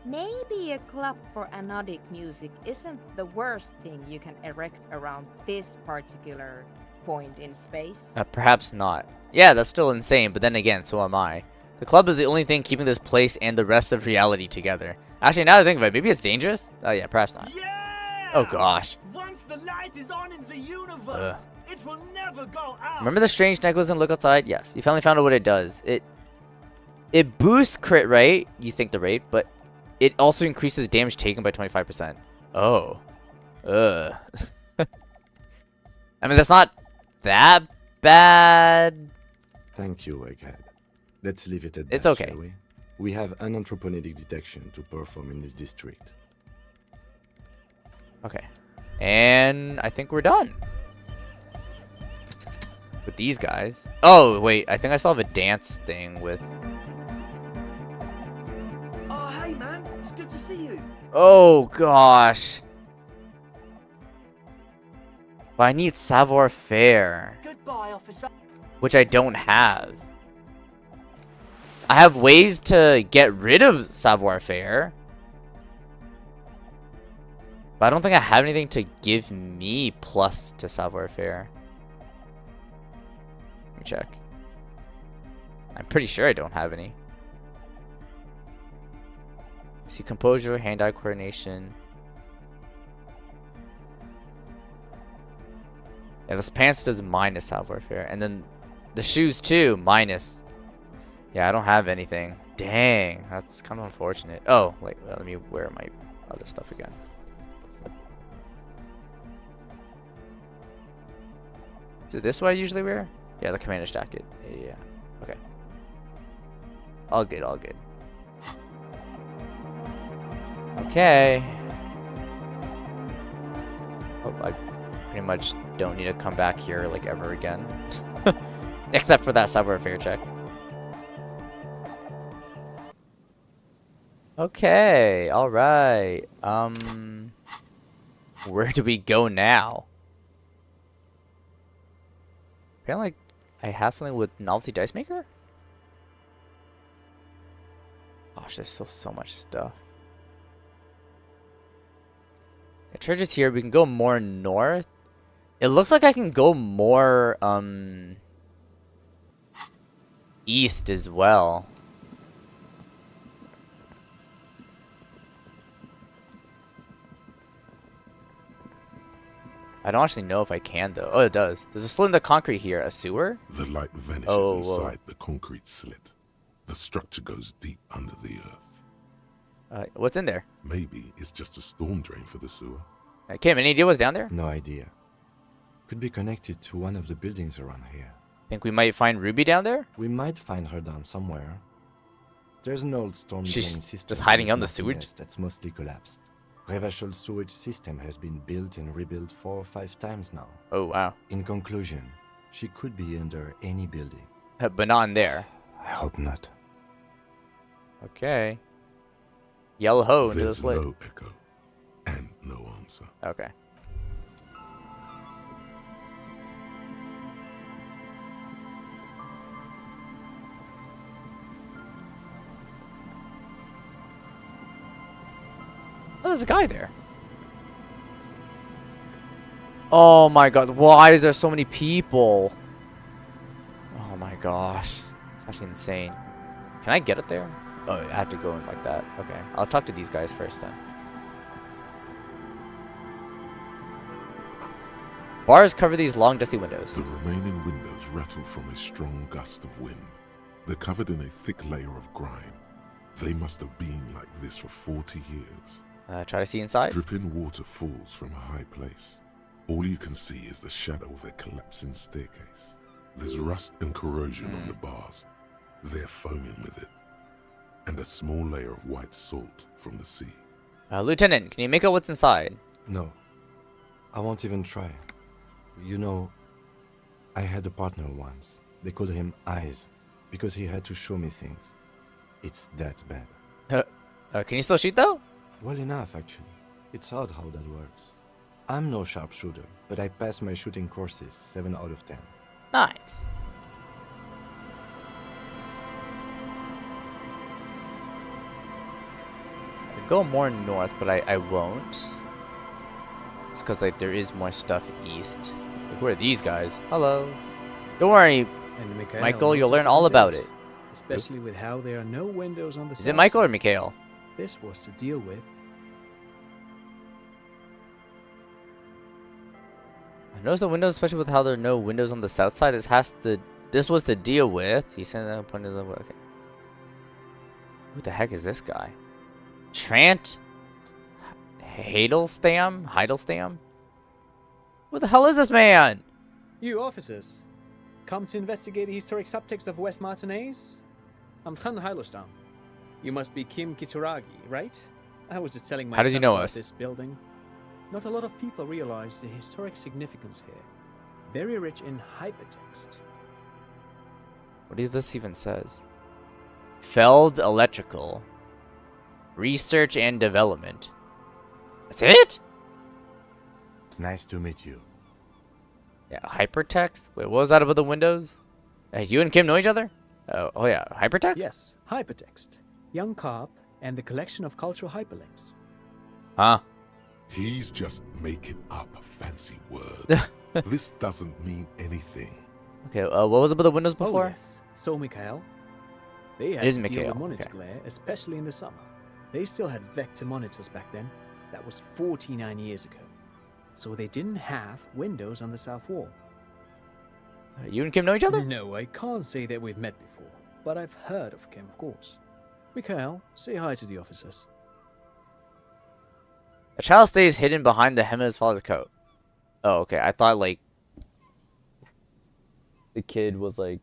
Maybe a club for anodic music isn't the worst thing you can erect around this particular point in space. Perhaps not. Yeah, that's still insane, but then again, so am I. The club is the only thing keeping this place and the rest of reality together. Actually, now that I think of it, maybe it's dangerous? Oh yeah, perhaps not. Yeah! Oh gosh. Once the light is on in the universe, it will never go out. Remember the strange necklace and look outside? Yes, you finally found out what it does. It boosts crit rate, you think the rate, but it also increases damage taken by 25%. Oh. Ugh. I mean, that's not that bad. Thank you, Egghead. Let's leave it at It's that, okay. shall we? We have an anthroponic detection to perform in this district. Okay. And I think we're done. With these guys. Oh, wait. I think I still have a dance thing with... Oh gosh. But I need savoir-faire, Goodbye, officer. which I don't have. I have ways to get rid of savoir-faire, but I don't think I have anything to give me plus to savoir-faire. Let me check. I'm pretty sure I don't have any. See, composure, hand-eye coordination. Yeah, this pants does minus savoir-faire, and then the shoes too minus. Yeah, I don't have anything. Dang, that's kind of unfortunate. Oh, wait, let me wear my other stuff again. Is it this what I usually wear? Yeah, the commander's jacket. Yeah. Okay. All good, all good. Okay. Oh, I pretty much don't need to come back here like ever again. Except for that savoir-faire check. Okay, alright. Where do we go now? Apparently I have something with novelty dice maker? Gosh, there's still so much stuff. The church is here. We can go more north. It looks like I can go more east as well. I don't actually know if I can though. Oh, it does. There's a slit in the concrete here. A sewer? The light vanishes Oh, inside the concrete slit. The structure goes deep under the earth. What's in there? Maybe it's just a storm drain for the sewer. Kim, any idea what's down there? No idea. Could be connected to one of the buildings around here. Think we might find Ruby down there? We might find her down somewhere. There's an old storm drain She's system just hiding in on the Martinez sewage? that's mostly collapsed. Revachol sewage system has been built and rebuilt 4 or 5 times now. Oh, wow. In conclusion, she could be under any building. But not in there. I hope not. Okay. Yell ho into the There's slit. no echo and no answer. Okay. Oh, there's a guy there. Oh my god, why is there so many people? Oh my gosh. It's actually insane. Can I get it there? Oh, I have to go in like that. Okay, I'll talk to these guys first then. Bars cover these long, dusty windows. The remaining windows rattle from a strong gust of wind. They're covered in a thick layer of grime. They must have been like this for 40 years. Try to see inside. Dripping water falls from a high place. All you can see is the shadow of a collapsing staircase. There's rust and corrosion on the bars. They're foaming with it. And a small layer of white salt from the sea. Lieutenant, can you make out what's inside? No. I won't even try. You know, I had a partner once. They called him Eyes, because he had to show me things. It's that bad. Can you still shoot though? Well enough, actually. It's odd how that works. I'm no sharpshooter, but I passed my shooting courses 7 out of 10. Nice. I could go more north, but I won't. It's because like there is more stuff east. Like, who are these guys? Hello. Don't worry, And Mikhail Michael, you'll noticed learn all the about base, it. especially with how there are no windows on the Is south it Michael or side. Mikhail? This was to deal with. I noticed the windows, especially with how there are no windows on the south side. This was to deal with. He sent that point of the okay. Who the heck is this guy? Trant Heidelstam? Who the hell is this man? You officers, come to investigate the historic subtext of West Martinez? I'm Trant Heidelstam. You must be Kim Kitsuragi, right? I was just telling my How does he son know about us? this building. Not a lot of people realize the historic significance here. Very rich in hypertext. What does this even says? Feld Electrical. Research and Development. That's it? Nice to meet you. Yeah, hypertext? Wait, what was that above the windows? You and Kim know each other? Oh yeah, hypertext? Yes, hypertext. Young Carp and the collection of cultural hyperlinks. Huh? He's just making up fancy words. This doesn't mean anything. Okay, what was above the windows before? Oh, yes. So, Mikhail. They had It is to deal Mikhail, with monitor okay. glare, especially in the summer. They still had vector monitors back then. That was 49 years ago. So they didn't have windows on the south wall. You and Kim know each other? No, I can't say that we've met before, but I've heard of Kim, of course. Mikhail, say hi to the officers. A child stays hidden behind the hem of his father's coat. Oh, okay. I thought, like, the kid was, like,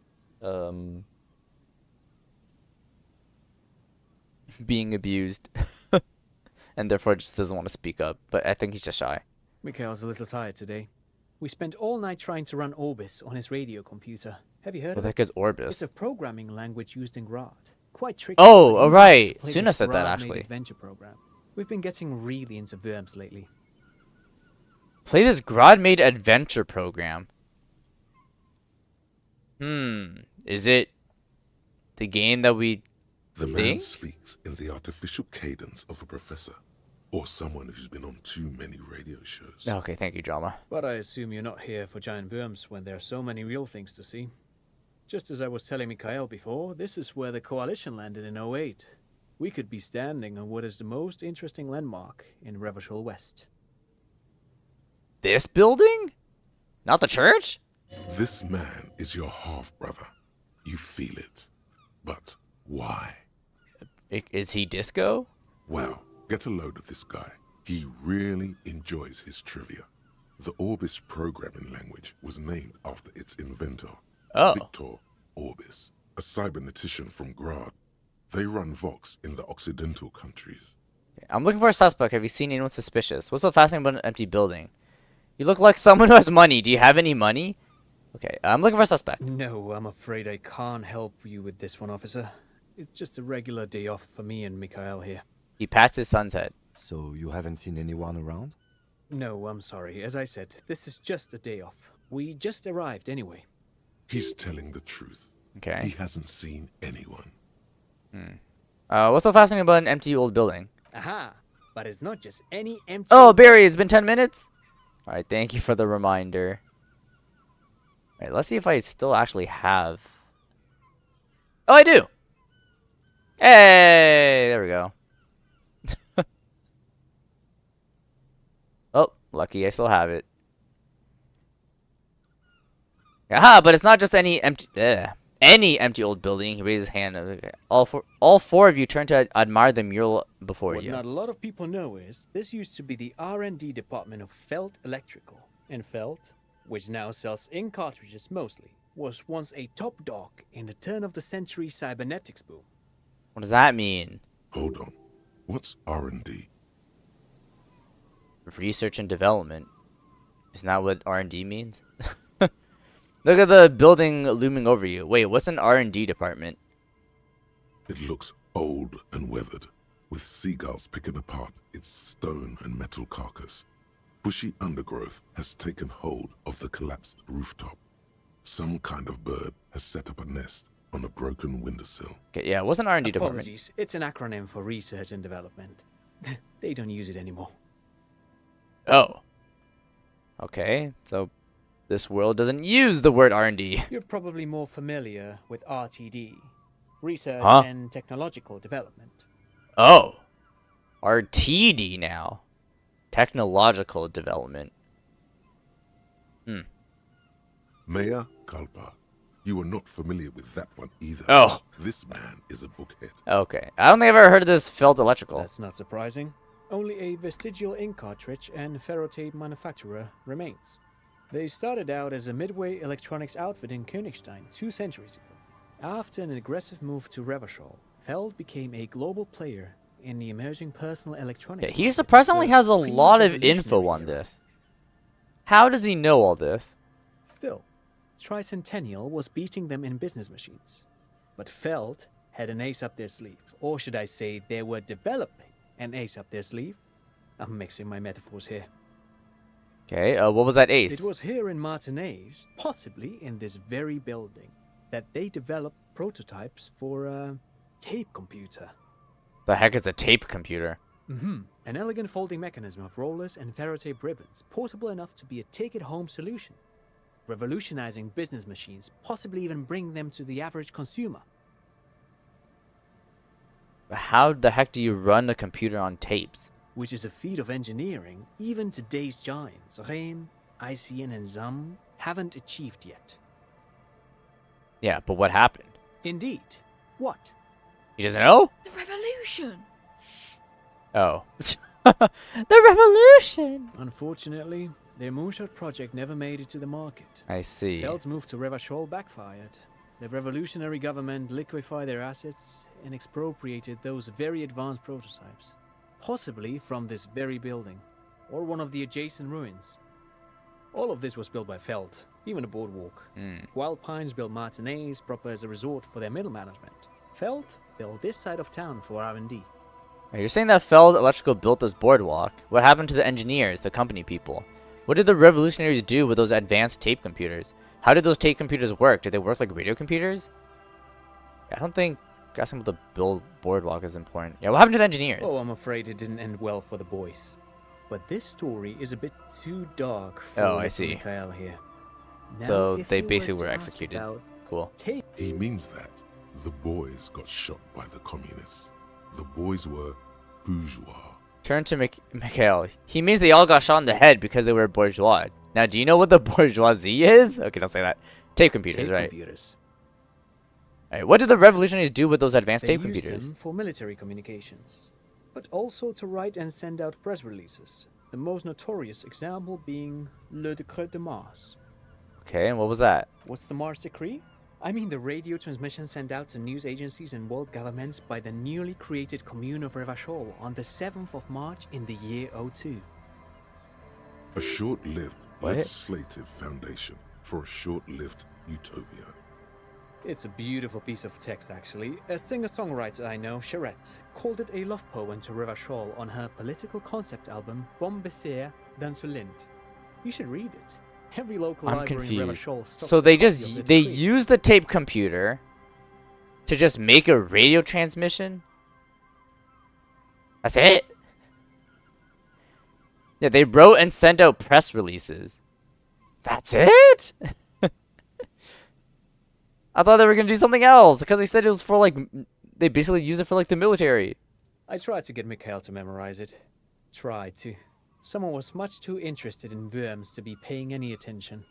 being abused. And therefore just doesn't want to speak up. But I think he's just shy. Mikhail's a little tired today. We spent all night trying to run Orbis on his radio computer. Have you heard What of the it? heck is It's Orbis? a programming language used in Grad. Quite tricky. Oh, but he alright. managed to play Suna this said that, Grad-made actually. adventure program. We've been getting really into verbs lately. Play this Grod-made adventure program. Is it the game that we The man think? speaks in the artificial cadence of a professor, or someone who's been on too many radio shows. Okay, thank you, drama. But I assume you're not here for giant worms when there are so many real things to see. Just as I was telling Mikhail before, this is where the Coalition landed in '08. We could be standing on what is the most interesting landmark in Revachol West. This building? Not the church? This man is your half-brother. You feel it. But why? Is he disco? Well, get a load of this guy. He really enjoys his trivia. The Orbis programming language was named after its inventor, Oh. Victor Orbis, a cybernetician from Grad. They run Vox in the Occidental countries. I'm looking for a suspect. Have you seen anyone suspicious? What's so fascinating about an empty building? You look like someone who has money. Do you have any money? Okay, I'm looking for a suspect. No, I'm afraid I can't help you with this one, officer. It's just a regular day off for me and Mikhail here. He pats his son's head. So you haven't seen anyone around? No, I'm sorry. As I said, this is just a day off. We just arrived anyway. He's telling the truth. He Okay. hasn't seen anyone. What's so fascinating about an empty old building? Aha! But it's not just any empty... Oh, Barry, it's been 10 minutes? Alright, thank you for the reminder. Alright, let's see if I still actually have... Oh, I do! Hey! There we go. Oh, lucky I still have it. Aha, but it's not just any empty old building. He raised his hand. Okay. All four of you turn to admire the mural before What you. not a lot of people know is this used to be the R&D department of Felt Electrical. And Felt, which now sells ink cartridges mostly, was once a top dog in the turn-of-the-century cybernetics boom. What does that mean? Hold on. What's R&D? Research and development. Isn't that what R&D means? Look at the building looming over you. Wait, what's an R&D department? It looks old and weathered, with seagulls picking apart its stone and metal carcass. Bushy undergrowth has taken hold of the collapsed rooftop. Some kind of bird has set up a nest on a broken windowsill. Okay, yeah, what's an R&D department? Apologies, it's an acronym for research and development. They don't use it anymore. Oh. Okay, so this world doesn't use the word R&D. You're probably more familiar with RTD, Research Huh? and Technological Development. Oh. RTD now. Technological development. Mea culpa. You are not familiar with that one either. Oh. This man is a bookhead. Okay. I don't think I've ever heard of this Felt Electrical. That's not surprising. Only a vestigial ink cartridge and ferrotape manufacturer remains. They started out as a midway electronics outfit in Königstein 2 centuries ago. After an aggressive move to Revachol, Feld became a global player in the emerging personal electronics. Yeah, he market surprisingly of the has a lot of pre-revolutionary info on era. this. How does he know all this? Still, Tricentennial was beating them in business machines. But Feld had an ace up their sleeve. Or should I say, they were developing an ace up their sleeve. I'm mixing my metaphors here. Okay, what was that ace? It was here in Martinez, possibly in this very building, that they developed prototypes for a tape computer. The heck is a tape computer? An elegant folding mechanism of rollers and ferrotape ribbons, portable enough to be a take-it-home solution. Revolutionizing business machines, possibly even bring them to the average consumer. How the heck do you run a computer on tapes? Which is a feat of engineering even today's giants, Rehm, ICN and ZAM, haven't achieved yet. Yeah, but what happened? Indeed. What? He doesn't know? The revolution! Oh. The revolution! Unfortunately, their moonshot project never made it to the market. I see. Feld's move to Revachol backfired. The revolutionary government liquefied their assets and expropriated those very advanced prototypes. Possibly from this very building, or one of the adjacent ruins. All of this was built by Feld, even the boardwalk. Wild Pines built Martinez proper as a resort for their middle management. Feld built this side of town for R&D. You're saying that Feld Electrical built this boardwalk. What happened to the engineers, the company people? What did the revolutionaries do with those advanced tape computers? How did those tape computers work? Did they work like radio computers? I don't think guessing with the build boardwalk is important. Yeah, what happened to the engineers? Oh, I'm afraid it didn't end well for the boys. But this story is a bit too dark for I see. Mikhail here. So Now, if they you basically to were ask executed. about Cool. tape, He means that the boys got shot by the communists. The boys were bourgeois. Turn to Mikhail. He means they all got shot in the head because they were bourgeois. Now, do you know what the bourgeoisie is? Okay, don't say that. Tape computers, tape right? computers. Alright, what did the revolutionaries do with those advanced They tape used computers? them for military communications, but also to write and send out press releases. The most notorious example being Le Décret de Mars. Okay, and what was that? What's the Mars Decree? I mean the radio transmission sent out to news agencies and world governments by the newly created Commune of Revachol on the 7th of March in the year 02. A short-lived What? legislative foundation for a short-lived utopia. It's a beautiful piece of text, actually. A singer-songwriter I know, Charette, called it a love poem to Revachol on her political concept album, Bon Baiser dans le Lind. You should read it. Every local I'm library in confused. Revachol stocks So a they copy of just the they decree. use the tape computer to just make a radio transmission? That's it? Yeah, they wrote and sent out press releases. That's it? I thought they were gonna do something else because they said it was for like they basically use it for like the military. I tried to get Mikhail to memorize it. Tried to. Someone was much too interested in worms to be paying any attention.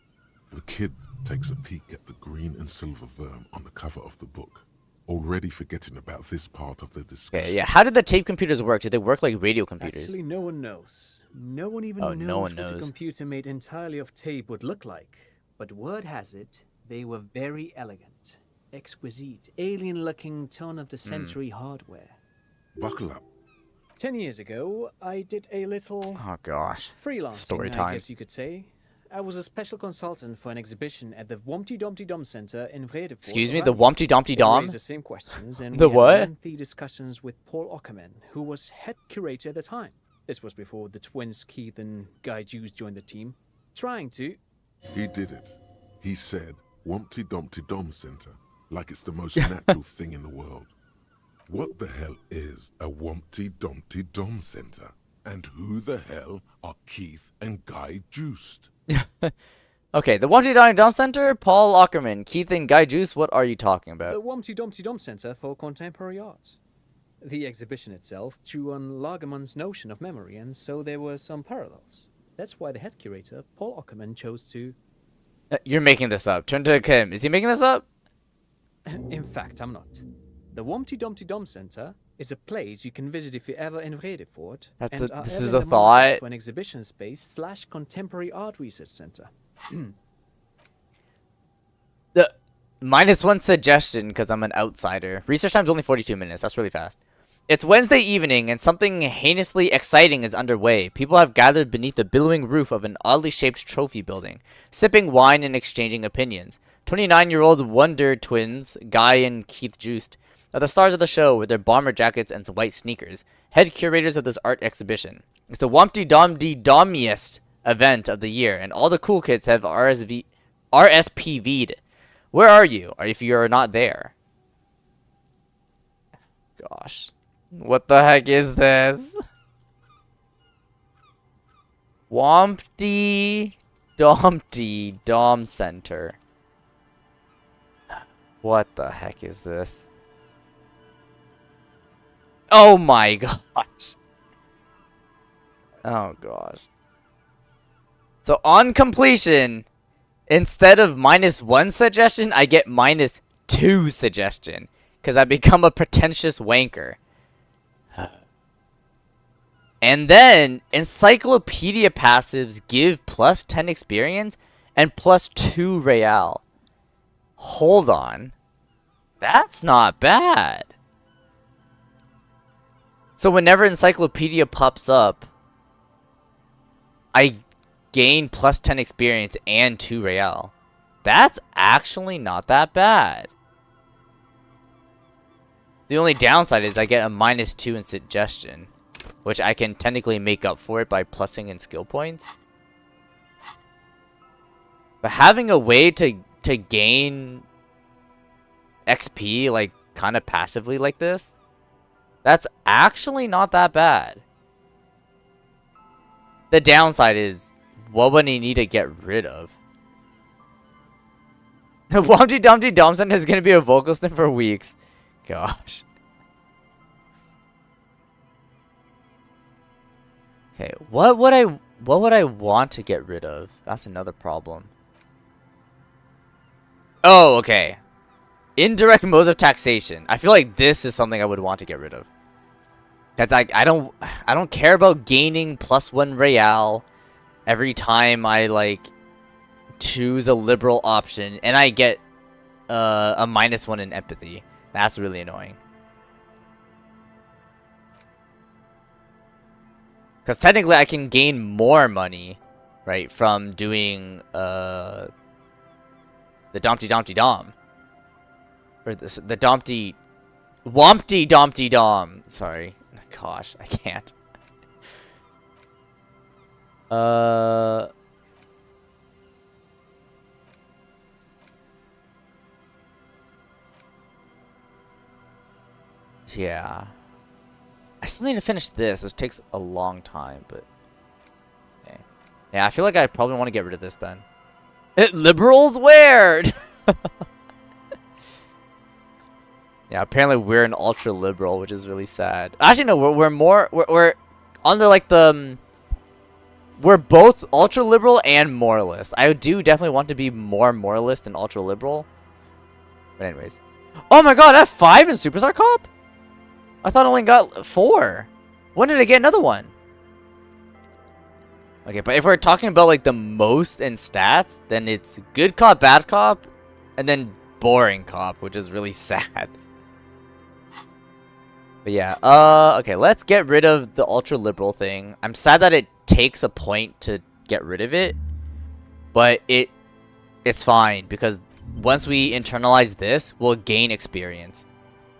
The kid takes a peek at the green and silver worm on the cover of the book, already forgetting about this part of the discussion. Okay, yeah. How did the tape computers work? Did they work like radio computers? Actually, no one knows. No one even Oh, knows no one what a knows. computer made entirely of tape would look like. But word has it, they were very elegant, exquisite, alien-looking turn-of-the-century hardware. Buckle up. 10 years ago, I did a little Oh gosh. freelancing, Story I time. guess you could say. I was a special consultant for an exhibition at the Wompty Dumpty Dum Center in Vredefort. Excuse me, the Wumpty Dumpty They Dom? raised the same questions, and The we had what? lengthy discussions with Paul Ockerman, who was head curator at the time. This was before the twins Keith and Guy Juice joined the team, trying to. He did it. He said, Wumpty Dumpty Dom Center, like it's the most natural thing in the world. What the hell is a Wumpty Dumpty Dom Center? And who the hell are Keith and Guy Juiced? Okay, the Wumpty Dumpty Dom Center, Paul Ackerman, Keith and Guy Juice, what are you talking The about? Wumpty Dumpty Dum Center for Contemporary Art. The exhibition itself drew on Lagerman's notion of memory, and so there were some parallels. That's why the head curator, Paul Ockerman, chose to. You're making this up. Turn to Kim. Is he making this up? In fact, I'm not. The Wumpty Dumpty Dum Center is a place you can visit if you're ever in Vredefort. That's and a- are this ever is in a the market thought. for an exhibition space / contemporary art research center. The -1 suggestion because I'm an outsider. Research time's only 42 minutes. That's really fast. It's Wednesday evening and something heinously exciting is underway. People have gathered beneath the billowing roof of an oddly shaped trophy building, sipping wine and exchanging opinions. 29-year-old Wonder twins, Guy and Keith Juiced, are the stars of the show with their bomber jackets and white sneakers. head curators of this art exhibition. It's the Wompty Domdy Dommiest event of the year, and all the cool kids have RSPV'd. Where are you? Or if you're not there? Gosh. What the heck is this? Wompty Domty Dom Center. What the heck is this? Oh my gosh. Oh gosh. So on completion, instead of -1 suggestion, I get -2 suggestion. Because I become a pretentious wanker. And then, encyclopedia passives give +10 experience and +2 real. Hold on. That's not bad. So whenever encyclopedia pops up, I gain +10 experience and 2 real. That's actually not that bad. The only downside is I get a -2 in suggestion, which I can technically make up for it by plussing in skill points. But having a way to gain XP like kind of passively like this, that's actually not that bad. The downside is, what would I need to get rid of? The Wompty Dumpty Domson is going to be a vocal snip for weeks. Gosh. Okay, what would I want to get rid of? That's another problem. Oh, okay. Indirect modes of taxation. I feel like this is something I would want to get rid of. That's like I don't care about gaining +1 real every time I like choose a liberal option and I get a -1 in empathy. That's really annoying. Because technically I can gain more money, right, from doing the Dumpty Dumpty Dom. Or the Dumpty... Wompty Dumpty Dom. Sorry. Gosh, I can't. Yeah. I still need to finish this. This takes a long time, but... Okay. Yeah, I feel like I probably want to get rid of this then. Liberals where? Yeah, apparently we're an ultra liberal, which is really sad. Actually, no, we're on the like the we're both ultra liberal and moralist. I do definitely want to be more moralist than ultra liberal. But anyways, oh my god, I have 5 in Superstar Cop. I thought I only got 4. When did I get another one? Okay, but if we're talking about like the most in stats, then it's good cop, bad cop, and then boring cop, which is really sad. But yeah, okay, let's get rid of the ultra liberal thing. I'm sad that it takes a point to get rid of it, but it's fine because once we internalize this, we'll gain experience,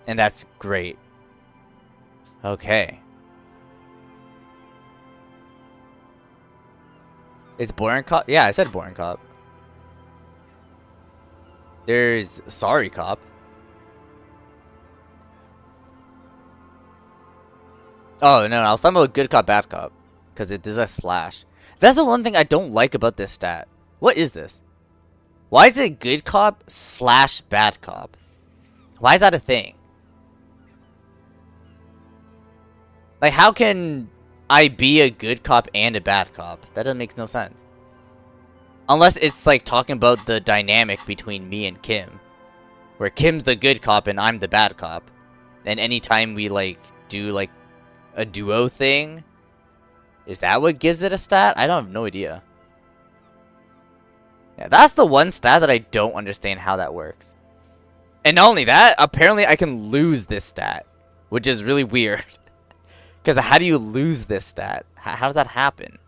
and that's great. Okay. It's boring cop? Yeah, I said boring cop. There's sorry cop. Oh, no, I was talking about good cop, bad cop. Because there's a slash. That's the one thing I don't like about this stat. What is this? Why is it good cop slash bad cop? Why is that a thing? Like, how can I be a good cop and a bad cop? That doesn't make no sense. Unless it's like talking about the dynamic between me and Kim. Where Kim's the good cop and I'm the bad cop. And anytime we like do like a duo thing, is that what gives it a stat? I don't have no idea. Yeah, that's the one stat that I don't understand how that works. And not only that, apparently I can lose this stat, which is really weird. Because how do you lose this stat? How does that happen?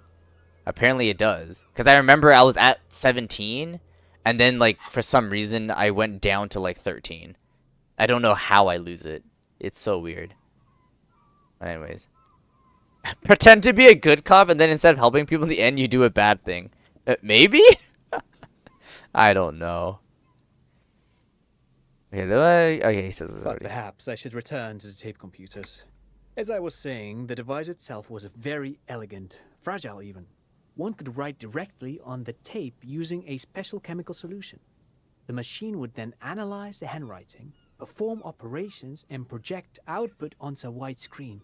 Apparently it does. Because I remember I was at 17, and then like for some reason I went down to like 13. I don't know how I lose it. It's so weird. Anyways. Pretend to be a good cop and then instead of helping people in the end, you do a bad thing. Maybe? I don't know. Okay, he says this But already. perhaps I should return to the tape computers. As I was saying, the device itself was very elegant, fragile even. One could write directly on the tape using a special chemical solution. The machine would then analyze the handwriting, perform operations, and project output onto a white screen.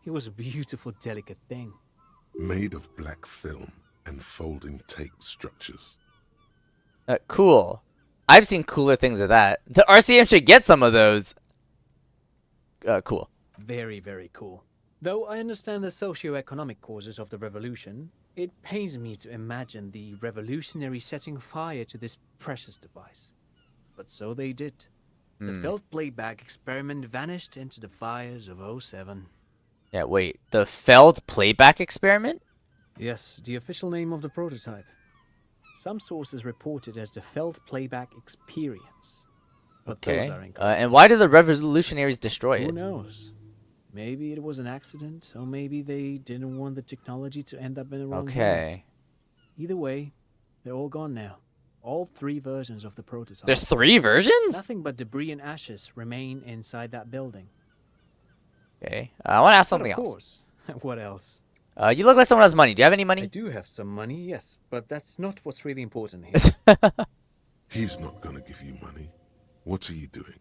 It was a beautiful, delicate thing. Made of black film and folding tape structures. Cool. I've seen cooler things than that. The RCM should get some of those. Cool. Very, very cool. Though I understand the socio-economic causes of the revolution, it pains me to imagine the revolutionaries setting fire to this precious device. But so they did. The felt playback experiment vanished into the fires of '07. Yeah, wait. The Feld playback experiment? Yes, the official name of the prototype. Some sources report it as the Feld playback experience. But those are incorrect. And why did the revolutionaries destroy it? Who knows? Maybe it was an accident, or maybe they didn't want the technology to end up in the wrong hands. Either way, they're all gone now. All 3 versions of the prototype. There's 3 versions? Nothing but debris and ashes remain inside that building. Okay. I want to ask something But of else. course. What else? You look like someone has money. Do you have any I money? do have some money, yes, but that's not what's really important here. He's not gonna give you money. What are you doing?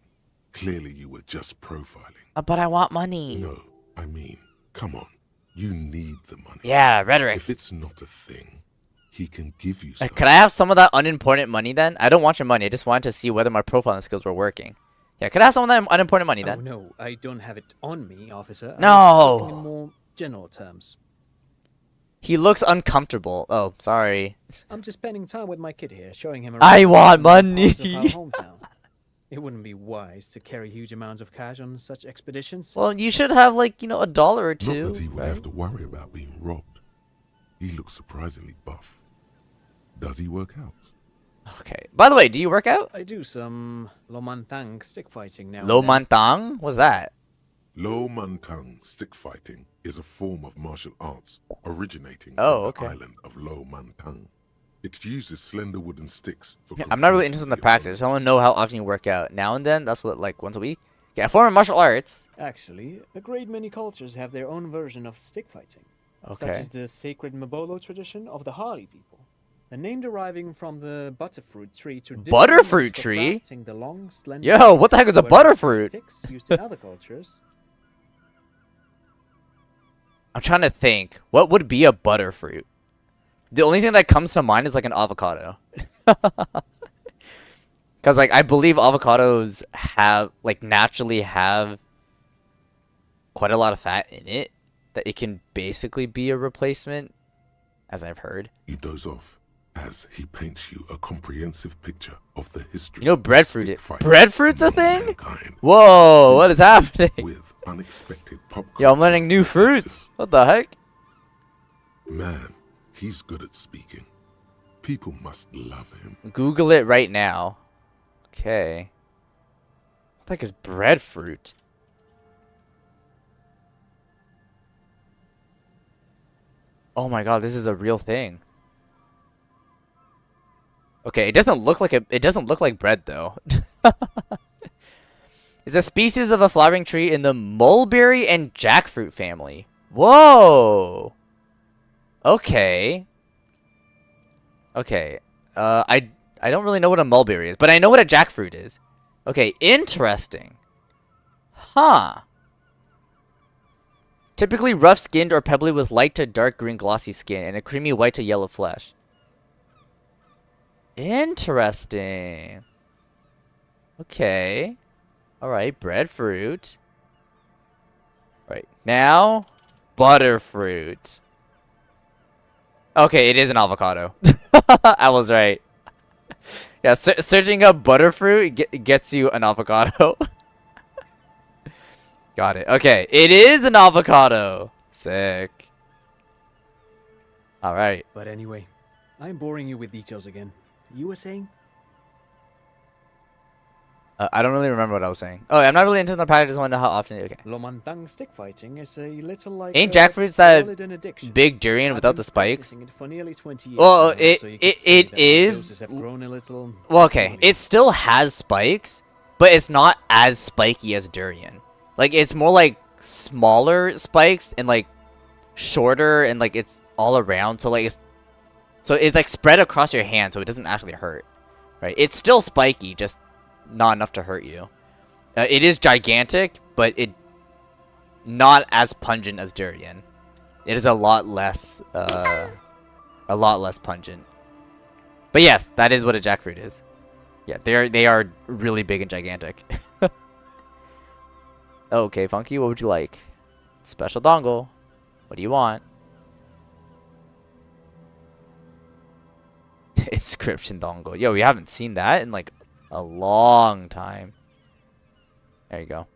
Clearly you were just profiling. But I want money. No, I mean, come on. You need the money. Yeah, rhetoric. If it's not a thing, he can give you some. Could I have some of that unimportant money then? I don't want your money. I just wanted to see whether my profiling skills were working. Yeah, could I have some of that unimportant money then? Oh, no, I don't have it on me, officer. No. I was talking in more general terms. He looks uncomfortable. Oh, sorry. I'm just spending time with my kid here, showing him around. I want money. Parts of our hometown. It wouldn't be wise to carry huge amounts of cash on such expeditions. Well, you should have like, $1 or Not two. that he would right? have to worry about being robbed. He looks surprisingly buff. Does he work out? Okay. By the way, do you work out? I do some Lomantang stick fighting now. Lo and then. Mantang? What's that? Lo Mantang stick fighting is a form of martial arts originating Oh, from okay. the island of Lo Mantang. It uses slender wooden sticks for Yeah, I'm not really confronting interested in the the practice. I opponent. want to know how often you work out. Now and then? That's what, like, once a week? Yeah, form of martial arts. Actually, a great many cultures have their own version of stick fighting. Such Okay. as the sacred Mabolo tradition of the Harley people. The name deriving from the butterfruit tree traditionally Butterfruit used for tree? crafting the long, slender Yo, what the heck is a sticks, whereas the butterfruit? Sticks used in other cultures. I'm trying to think. What would be a butterfruit? The only thing that comes to mind is like an avocado. Because like I believe avocados have like naturally have quite a lot of fat in it that it can basically be a replacement, as I've heard. You doze off as he paints you a comprehensive picture of the history. You know of breadfruit. stick fighting Breadfruit's a among thing? mankind. Whoa, what is happening? With unexpected pop Yo, I'm culture learning new fruits. references. What the heck? Man, he's good at speaking. People must love him. Google it right now. Okay. What the heck is breadfruit? Oh my god, this is a real thing. Okay, it doesn't look like bread though. It's a species of a flowering tree in the mulberry and jackfruit family. Whoa. Okay. Okay. I don't really know what a mulberry is, but I know what a jackfruit is. Okay, interesting. Huh. Typically rough-skinned or pebbly with light to dark green glossy skin and a creamy white to yellow flesh. Interesting. Okay. Alright, breadfruit. Right, now, butterfruit. Okay, it is an avocado. I was right. Yeah, searching up butterfruit gets you an avocado. Got it. Okay, it is an avocado. Sick. Alright. But anyway, I'm boring you with details again. You were saying? I don't really remember what I was saying. Oh, I'm not really into the pattern. I just want to know how often. Okay. Lomantang stick fighting is a little like Ain't jackfruits that big durian I've without been the spikes? practicing it for nearly 20 years Well, now, so you could say it that my is. doses have grown a little Well, okay, slowly. it still has spikes, but it's not as spiky as durian. Like it's more like smaller spikes and like shorter and like it's all around. So like it's like spread across your hand, so it doesn't actually hurt. Right? It's still spiky, just not enough to hurt you. It is gigantic, but it not as pungent as durian. It is a lot less pungent. But yes, that is what a jackfruit is. Yeah, they are really big and gigantic. Okay, Funky, what would you like? Special dongle. What do you want? Inscription dongle. Yo, we haven't seen that in like a long time. There you go.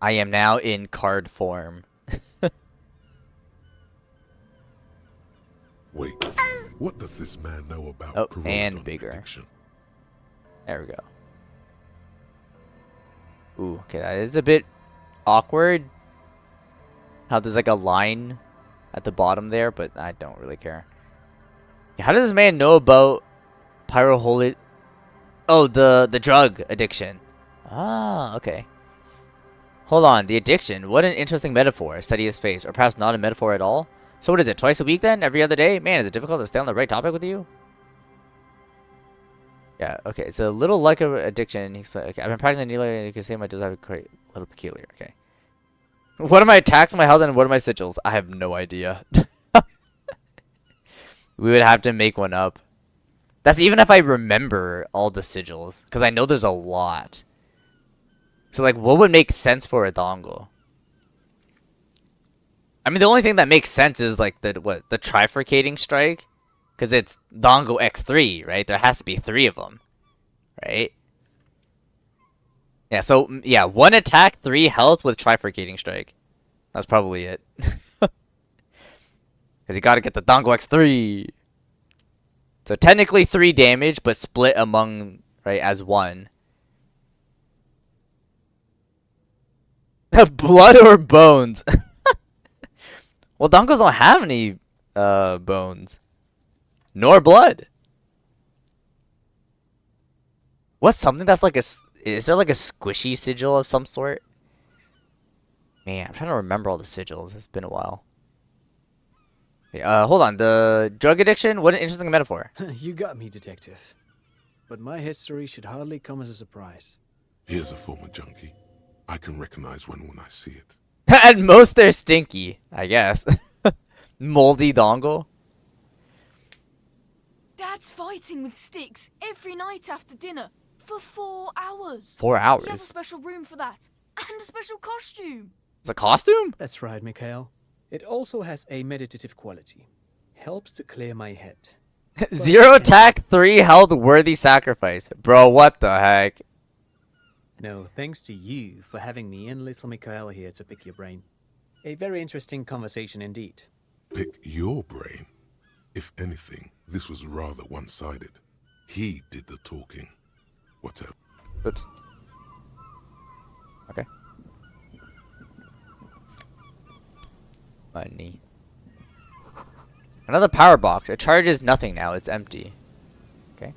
I am now in card form. Wait, what does this man know about Oh, Perodon and bigger. addiction? There we go. Ooh, okay, that is a bit awkward. How there's like a line at the bottom there, but I don't really care. How does this man know about pyroholit? Oh, the drug addiction. Ah, okay. Hold on, the addiction. What an interesting metaphor. Study his face, or perhaps not a metaphor at all. So what is it? Twice a week then? Every other day? Man, is it difficult to stay on the right topic with you? Yeah, okay. It's a little like a addiction. Okay, I've been practicing kneeling, and you can say my does have a little peculiar. Okay. What are my attacks, my health, and what are my sigils? I have no idea. We would have to make one up. That's even if I remember all the sigils, because I know there's a lot. So like, what would make sense for a dongle? I mean, the only thing that makes sense is like the trifurcating strike, because it's dongle X3, right? There has to be 3 of them, right? Yeah. So yeah, 1 attack, 3 health with trifurcating strike. That's probably it. Because you got to get the dongle X3. So technically 3 damage, but split among right as 1. Blood or bones? Well, dongles don't have any bones. Nor blood. What's something that's like a... Is there like a squishy sigil of some sort? Man, I'm trying to remember all the sigils. It's been a while. Hold on. The drug addiction? What an interesting metaphor. You got me, detective. But my history should hardly come as a surprise. Here's a former junkie. I can recognize when I see it. At most, they're stinky, I guess. Moldy dongle. Dad's fighting with sticks every night after dinner for 4 hours. 4 hours? He has a special room for that. And a special costume. It's a costume? That's right, Mikhail. It also has a meditative quality. Helps to clear my head. 0 attack, 3 health, worthy sacrifice. Bro, what the heck? No, thanks to you for having me and little Mikhail here to pick your brain. A very interesting conversation indeed. Pick your brain? If anything, this was rather one-sided. He did the talking. Whatever. Oops. Okay. Money. Another power box. It charges nothing now. It's empty. Okay.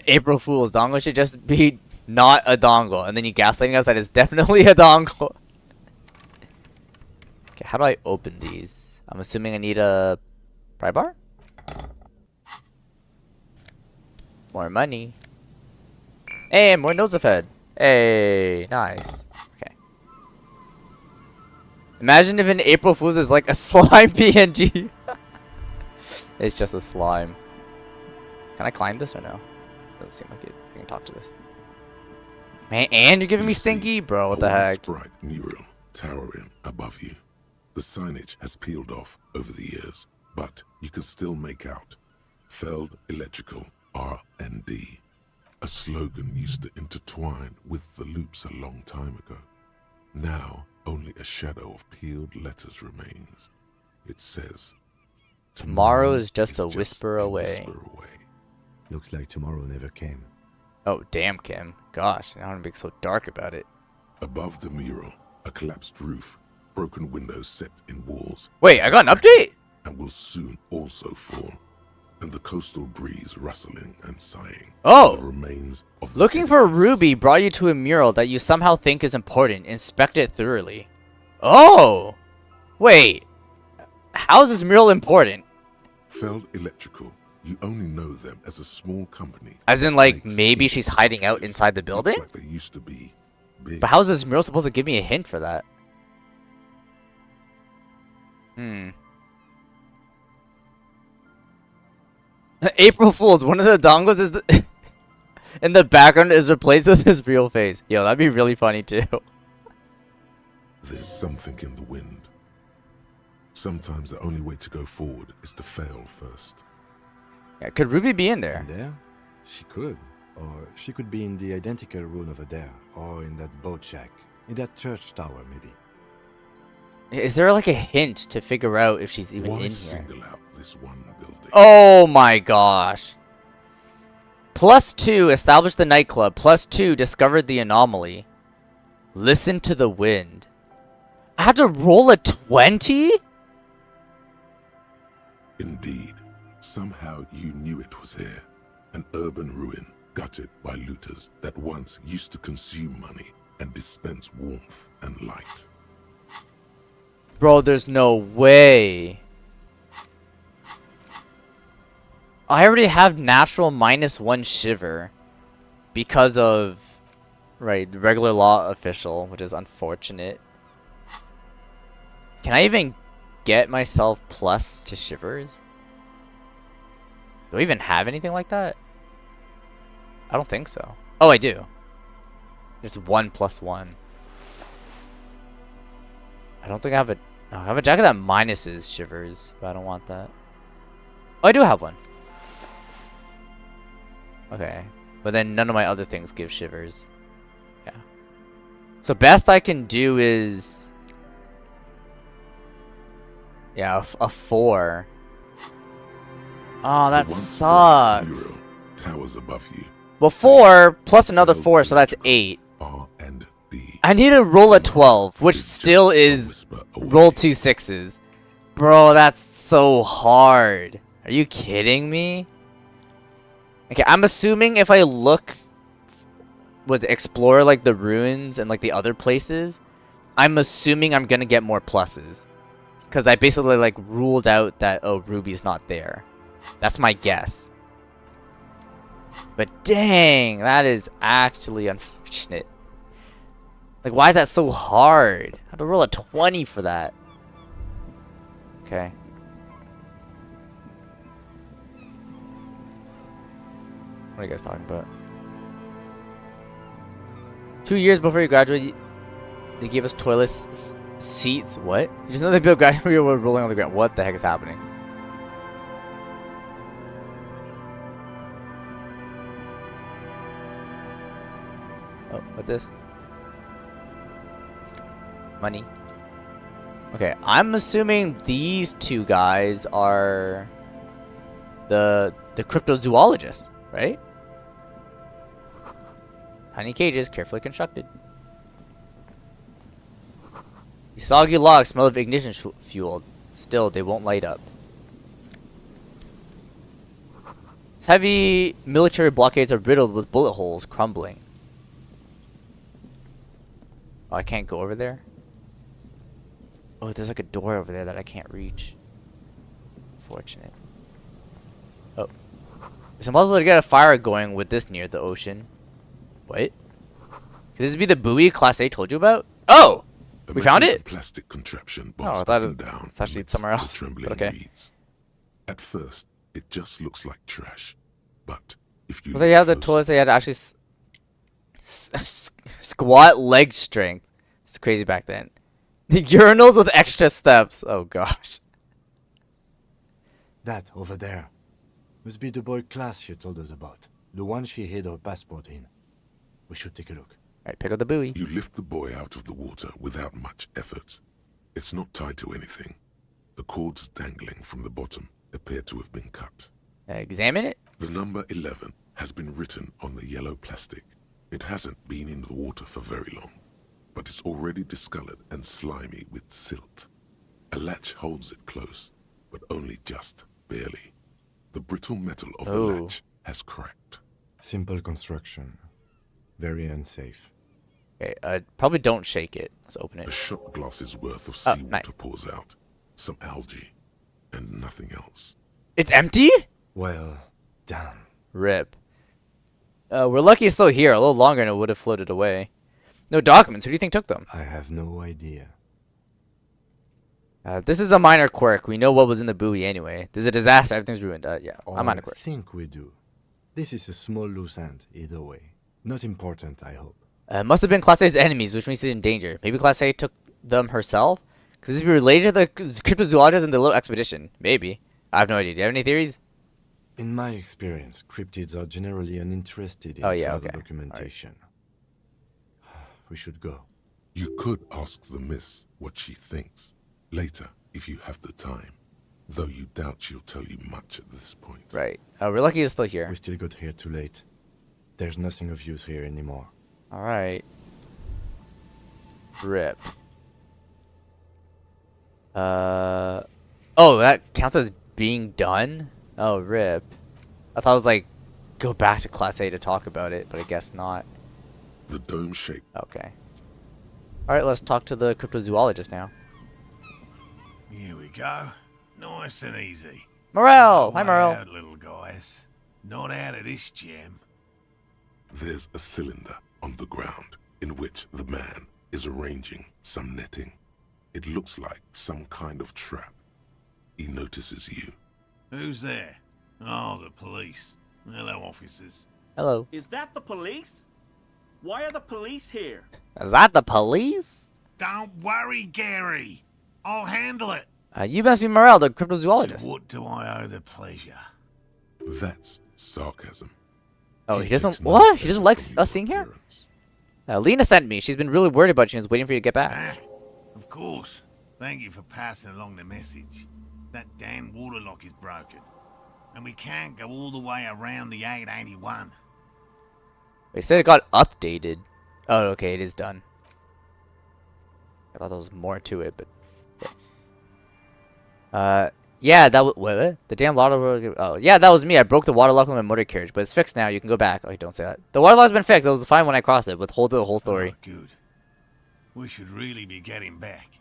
April Fool's dongle should just be not a dongle, and then you gaslighting us that it's definitely a dongle. Okay, how do I open these? I'm assuming I need a pry bar. More money. Hey, more Nosefed. Hey, nice. Okay. Imagine if an April Fool's is like a slime PNG. It's just a slime. Can I climb this or no? Doesn't seem like it. I can talk to this. Man, and you're giving me stinky? Bro, what the heck? Bright mural towering above you. The signage has peeled off over the years, but you can still make out Feld Electrical R&D. A slogan used to intertwine with the loops a long time ago. Now, only a shadow of peeled letters remains. It says, Tomorrow is just a whisper away. Looks like tomorrow never came. Oh, damn, Kim. Gosh, I don't want to be so dark about it. Above the mural, a collapsed roof, broken windows set in walls. Wait, I got an update? And will soon also fall. And the coastal breeze rustling and sighing. Oh! The remains of the Looking for edifice. Ruby brought you to a mural that you somehow think is important. Inspect it thoroughly. Oh! Wait. How is this mural important? Feld Electrical. You only know them as a small company. As in, like, Makes maybe she's hiding out inside the Looks building? like they used to be big. But how is this mural supposed to give me a hint for that? April Fools, one of the dongles is the in the background is replaced with his real face. Yo, that'd be really funny too. There's something in the wind. Sometimes the only way to go forward is to fail first. Yeah, could Ruby be in there? In there? She could. Or she could be in the identical room over there. Or in that boat shack. In that church tower, maybe. Is there like a hint to figure out if she's even Why in here? single out this one building? Oh my gosh. +2, establish the nightclub. +2, discovered the anomaly. Listen to the wind. I have to roll a 20? Indeed. Somehow you knew it was here. An urban ruin, gutted by looters that once used to consume money and dispense warmth and light. Bro, there's no way. I already have natural -1 shiver because of, right, the regular law official, which is unfortunate. Can I even get myself plus to shivers? Do I even have anything like that? I don't think so. Oh, I do. Just 1 + 1. I don't think I have a... No, I have a jacket that minuses shivers, but I don't want that. Oh, I do have one. Okay. But then none of my other things give shivers. Yeah. So best I can do is... Yeah, a 4. Oh, that The once sucks. built mural towers above you. Well, 4 plus another 4, so that's 8. R and D. I need to roll a 12, which Is just still a is whisper away. roll 2 6s. Bro, that's so hard. Are you kidding me? Okay, I'm assuming if I look, would explore like the ruins and like the other places, I'm assuming I'm gonna get more pluses. Because I basically like ruled out that, oh, Ruby's not there. That's my guess. But dang, that is actually unfortunate. Like, why is that so hard? I have to roll a 20 for that. Okay. What are you guys talking about? 2 years before you graduate, they gave us toilet seats. What? You just know they built graduate, we were rolling on the ground. What the heck is happening? Oh, what this? Money. Okay, I'm assuming these two guys are the cryptozoologists, right? Tiny cages, carefully constructed. The soggy logs smell of ignition fuel. Still, they won't light up. These heavy military blockades are riddled with bullet holes crumbling. Oh, I can't go over there? Oh, there's like a door over there that I can't reach. Fortunate. Oh. It's impossible to get a fire going with this near the ocean. What? Could this be the buoy Class A told you about? Oh! We found Imagine it? a plastic contraption Oh, I boxed thought up and it down was actually amidst somewhere the else, trembling but okay. reeds. At first, it just looks like trash, but if you Well, they have the look toilets, closer, they had actually squat leg strength. It's crazy back then. The urinals with extra steps. Oh gosh. That over there must be the boy Class you told us about. The one she hid her passport in. We should take a look. Alright, pick up the buoy. you lift the boy out of the water without much effort. It's not tied to anything. The cords dangling from the bottom appear to have been cut. Examine it. The number 11 has been written on the yellow plastic. It hasn't been in the water for very long, but it's already discolored and slimy with silt. A latch holds it close, but only just barely. The brittle metal of the latch has cracked. Simple construction. Very unsafe. Okay, probably don't shake it. Let's open it. A shot glass's worth of seawater nice. pours out. Some algae, and nothing else. It's empty? Well, damn. Rip. We're lucky it's still here. A little longer and it would have floated away. No documents. Who do you think took them? I have no idea. This is a minor quirk. We know what was in the buoy anyway. There's a disaster. Everything's ruined. Yeah, a minor quirk. I think we do. This is a small loose end, either way. Not important, I hope. Must have been Class A's enemies, which means he's in danger. Maybe Class A took them herself? Could this be related to the cryptozoologists and the little expedition? Maybe. I have no idea. Do you have any theories? In my experience, cryptids are generally uninterested in travel documentation. Right. We should go. You could ask the miss what she thinks. Later, if you have the time. Though you doubt she'll tell you much at this point. Right. We're lucky it's still here. We still got here too late. There's nothing of use here anymore. Alright. Rip. Oh, that counts as being done? Oh, rip. I thought it was like, go back to Class A to talk about it, but I guess not. The dome shape. Okay. Alright, let's talk to the cryptozoologist now. Here we go. Nice and easy. Morel! Hi, Morel. Out, little guys. Not out of this jam. There's a cylinder on the ground in which the man is arranging some netting. It looks like some kind of trap. He notices you. Who's there? Oh, the police. Hello, officers. Hello. Is that the police? Why are the police here? Is that the police? Don't worry, Gary. I'll handle it. You must be Morel, the cryptozoologist. So what do I owe the pleasure? That's sarcasm. Oh, he doesn't. What? He doesn't like us seeing here? Lena sent me. She's been really worried about you and is waiting for you to get back. Of course. Thank you for passing along the message. That damn water lock is broken. And we can't go all the way around the 881. They said it got updated. Oh, okay, it is done. I thought there was more to it, but... yeah, that was... What? The damn water... Oh, yeah, that was me. I broke the water lock on my motor carriage, but it's fixed now. You can go back. Oh, don't say that. The water lock's been fixed. It was fine when I crossed it, but hold the whole story. Oh, good. We should really be getting back.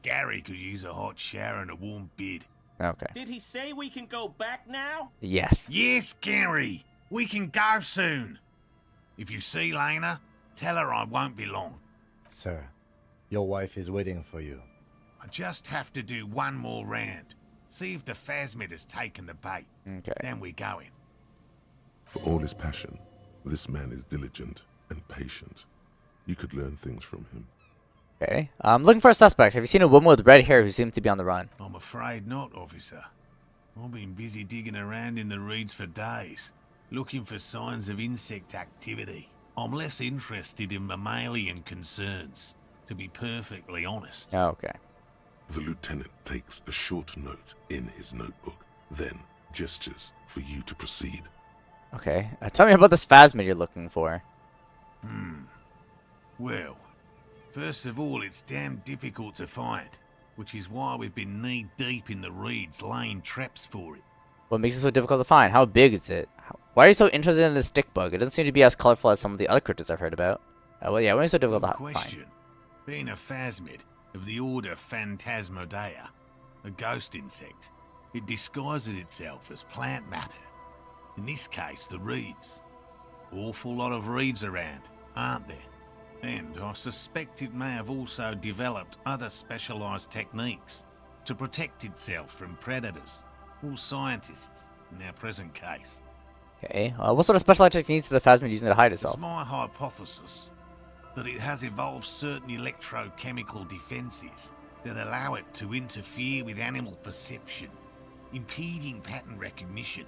Gary could use a hot shower and a warm bed. Okay. Did he say we can go back now? Yes. Yes, Gary. We can go soon. If you see Lena, tell her I won't be long. Sir, your wife is waiting for you. I just have to do one more round. See if the phasmid has taken the bait. Okay. Then we're going. For all his passion, this man is diligent and patient. You could learn things from him. Okay. I'm looking for a suspect. Have you seen a woman with red hair who seems to be on the run? I'm afraid not, officer. I've been busy digging around in the reeds for days, looking for signs of insect activity. I'm less interested in mammalian concerns, to be perfectly honest. Oh, okay. The lieutenant takes a short note in his notebook, then gestures for you to proceed. Okay. Tell me about this phasmid you're looking for. Well, first of all, it's damn difficult to find, which is why we've been knee-deep in the reeds laying traps for it. What makes it so difficult to find? How big is it? Why are you so interested in this stick bug? It doesn't seem to be as colorful as some of the other cryptids I've heard about. Well, yeah, why is it so difficult to find? Question. Being a phasmid of the order Phantasmodea, a ghost insect, it disguises itself as plant matter. In this case, the reeds. Awful lot of reeds around, aren't there? And I suspect it may have also developed other specialized techniques to protect itself from predators or scientists in our present case. Okay. What sort of specialized techniques is the phasmid using to hide itself? It's my hypothesis that it has evolved certain electrochemical defenses that allow it to interfere with animal perception, impeding pattern recognition,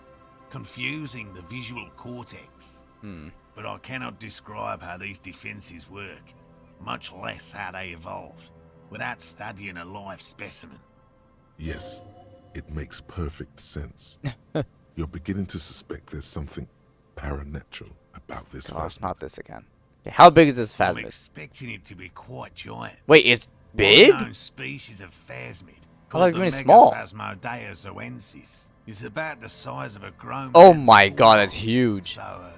confusing the visual cortex. But I cannot describe how these defenses work, much less how they evolved, without studying a live specimen. Yes, it makes perfect sense. You're beginning to suspect there's something paranatural about this Oh, it's phasmid. not this again. Okay, how big is this I'm phasmid? expecting it to be quite giant. Wait, it's big? One known species of phasmid I thought it called was the really small. Megaphasmodea zoensis is about the size of a grown Oh man's my god, it's forearm. huge. So,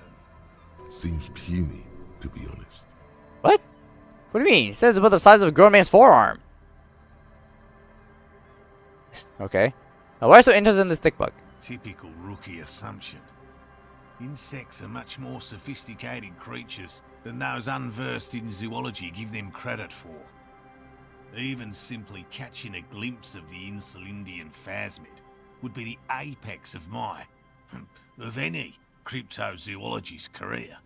Seems puny, to be honest. What? What do you mean? It says about the size of a grown man's forearm. Okay. Now, why are you so interested in this stick bug? typical rookie assumption. Insects are much more sophisticated creatures than those unversed in zoology give them credit for. Even simply catching a glimpse of the Insulindian phasmid would be the apex of my, of any, cryptozoologist's career.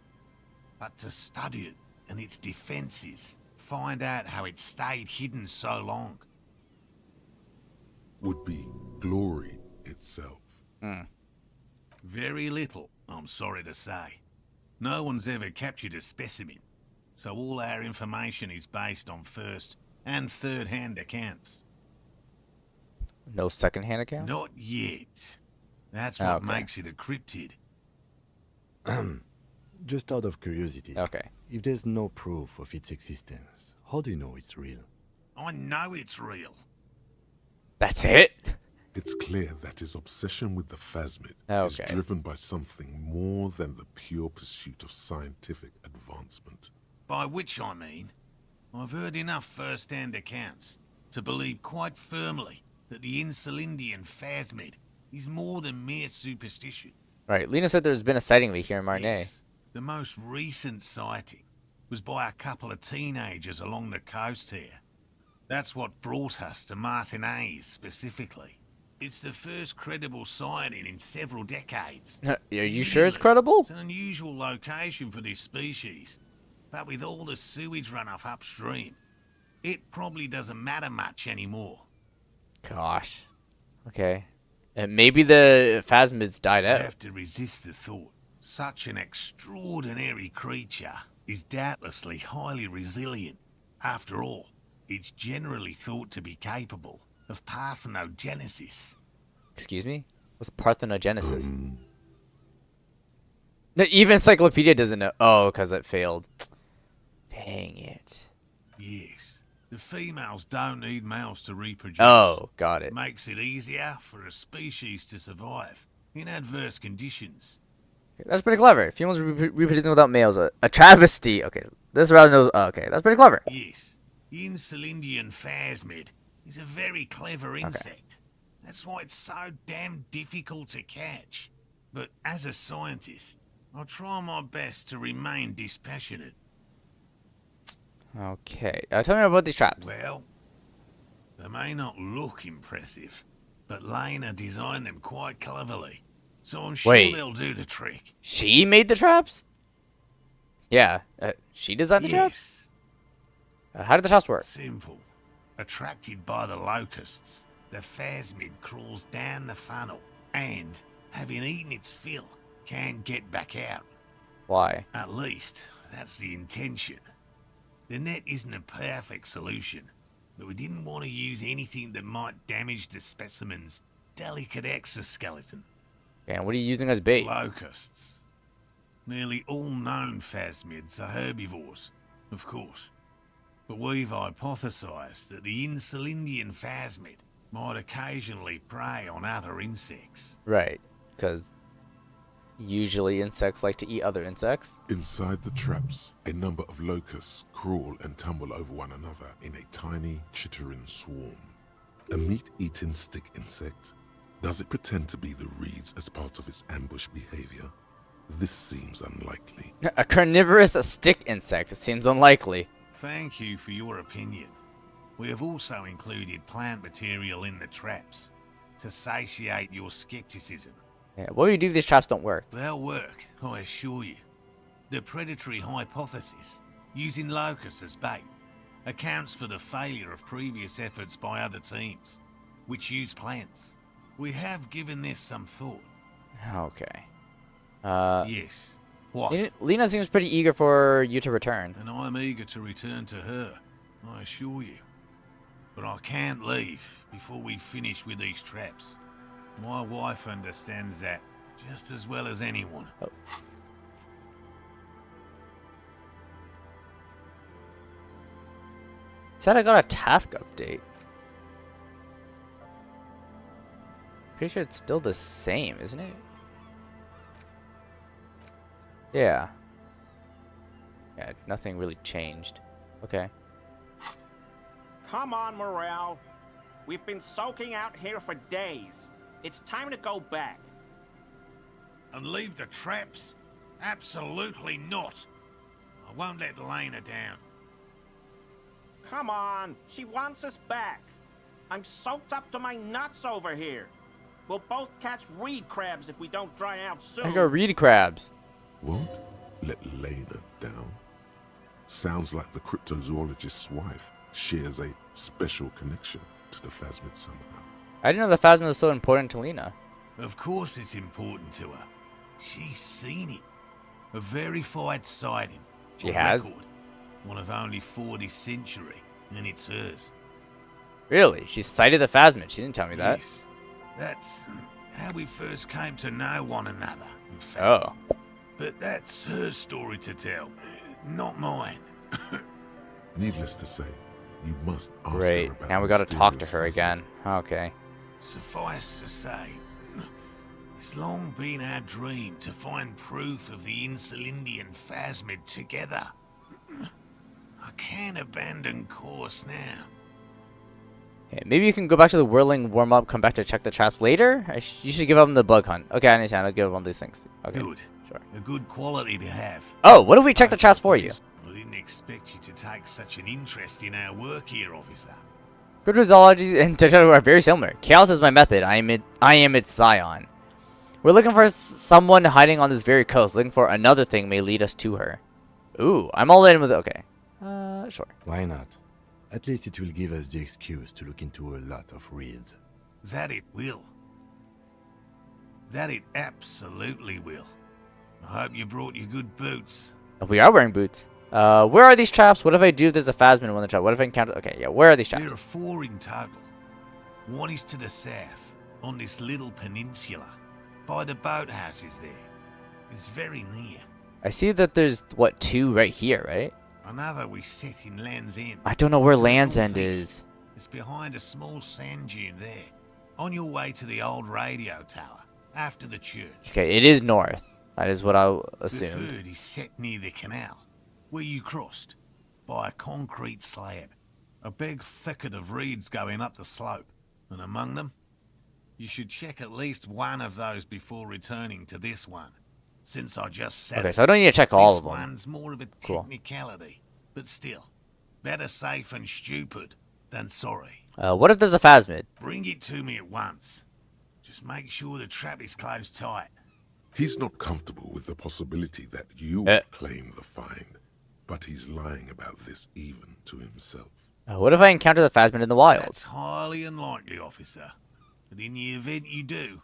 But to study it and its defenses, find out how it stayed hidden so long. Would be glory itself. Very little, I'm sorry to say. No one's ever captured a specimen, so all our information is based on first and third-hand accounts. No second-hand account? Not yet. That's what Okay. makes it a cryptid. Just out of curiosity, Okay. if there's no proof of its existence, how do you know it's real? I know it's real. That's it? It's clear that his obsession with the phasmid Okay. is driven by something more than the pure pursuit of scientific advancement. By which I mean, I've heard enough first-hand accounts to believe quite firmly that the Insulindian phasmid is more than mere superstition. Right. Lena said there's been a sighting of it here in Marnay. Yes, the most recent sighting was by a couple of teenagers along the coast here. That's what brought us to Martinez specifically. It's the first credible sighting in several decades. Are you sure it's Really, credible? It's an unusual location for this species, but with all the sewage runoff upstream, it probably doesn't matter much anymore. Gosh. Okay. And maybe the phasmids died I out. have to resist the thought. Such an extraordinary creature is doubtlessly highly resilient. After all, it's generally thought to be capable of parthenogenesis. Excuse me? What's parthenogenesis? No, even Encyclopedia doesn't know. Oh, because it failed. Dang it. Yes, the females don't need males to reproduce. Oh, got it. Makes it easier for a species to survive in adverse conditions. That's pretty clever. Females reproducing without males. A travesty. Okay, this rather knows. Oh, okay, that's pretty clever. Yes, the Insulindian phasmid is a very clever insect. That's why it's so damn difficult to catch. But as a scientist, I'll try my best to remain dispassionate. Okay, tell me about these traps. Well, they may not look impressive, but Lena designed them quite cleverly, so I'm sure Wait. they'll do the trick. She made the traps? Yeah, she designed the traps? Yes, How did the traps work? simple. Attracted by the locusts, the phasmid crawls down the funnel and, having eaten its fill, can't get back out. Why? At least, that's the intention. The net isn't a perfect solution, but we didn't want to use anything that might damage the specimen's delicate exoskeleton. Okay, and what are you using as bait? Locusts. Nearly all known phasmids are herbivores, of course. But we've hypothesized that the Insulindian phasmid might occasionally prey on other insects. Right, because usually insects like to eat other insects. Inside the traps, a number of locusts crawl and tumble over one another in a tiny, chittering swarm. A meat-eating stick insect? Does it pretend to be the reeds as part of its ambush behavior? This seems unlikely. A carnivorous stick insect. It seems unlikely. Thank you for your opinion. We have also included plant material in the traps to satiate your skepticism. Yeah, what do you do if these traps don't work? They'll work, I assure you. The predatory hypothesis, using locusts as bait, accounts for the failure of previous efforts by other teams, which use plants. We have given this some thought. Okay. Yes. What? Lena seems pretty eager for you to return. And I'm eager to return to her, I assure you. But I can't leave before we finish with these traps. My wife understands that just as well as anyone. Oh. Said I got a task update. Pretty sure it's still the same, isn't it? Yeah. Yeah, nothing really changed. Okay. Come on, Morale. We've been soaking out here for days. It's time to go back. And leave the traps? Absolutely not. I won't let Lena down. Come on, she wants us back. I'm soaked up to my nuts over here. We'll both catch reed crabs if we don't dry out soon. I got reed crabs. Won't let Lena down? Sounds like the cryptozoologist's wife shares a special connection to the Phasmid somehow. I didn't know the Phasmid was so important to Lena. Of course it's important to her. She's seen it. A verified sighting. She On has? record. One of only 4 this century, and it's hers. Really? She sighted the Phasmid. She didn't tell me that. Yes. That's how we first came to know one another, in fact. Oh. But that's her story to tell, not mine. Needless to say, you must ask Great. her about Now we the gotta talk to mysterious her Phasmid. again. Okay. Suffice to say, it's long been our dream to find proof of the Insulindian Phasmid together. I can't abandon course now. Okay, maybe you can go back to the whirling warm-up, come back to check the traps later? You should give up on the bug hunt. Okay, I understand. I'll give up on these things. Okay. Good. Sure. A good quality to have. Oh, what if we check the traps for you? I didn't expect you to take such an interest in our work here, officer. Cryptozoology and Detective are very similar. Chaos is my method. I am its scion. We're looking for someone hiding on this very coast. Looking for another thing may lead us to her. Ooh, I'm all in with it. Okay. Sure. Why not? At least it will give us the excuse to look into a lot of reeds. That it will. That it absolutely will. I hope you brought your good boots. We are wearing boots. Where are these traps? What if I do if there's a Phasmid in one of the traps? What if I encounter... Okay, yeah, where are these traps? There are 4 in total. One is to the south, on this little peninsula, by the boathouses there. It's very near. I see that there's, what, 2 right here, right? Another we set in Land's End. I don't know where Land's Northeast. End is. It's behind a small sand dune there, on your way to the old radio tower, after the church. Okay, it is north. That is what I assumed. The 3rd is set near the canal, where you crossed, by a concrete slab. A big thicket of reeds going up the slope, and among them, you should check at least one of those before returning to this one. Since I just said Okay, so I don't need to check all of them. This one's more of a technicality, but still, better safe and stupid than sorry. What if there's a Phasmid? Bring it to me at once. Just make sure the trap is closed tight. He's not comfortable with the possibility that you claim the find, but he's lying about this even to himself. What if I encounter the Phasmid in the wild? That's highly unlikely, officer. But in the event you do,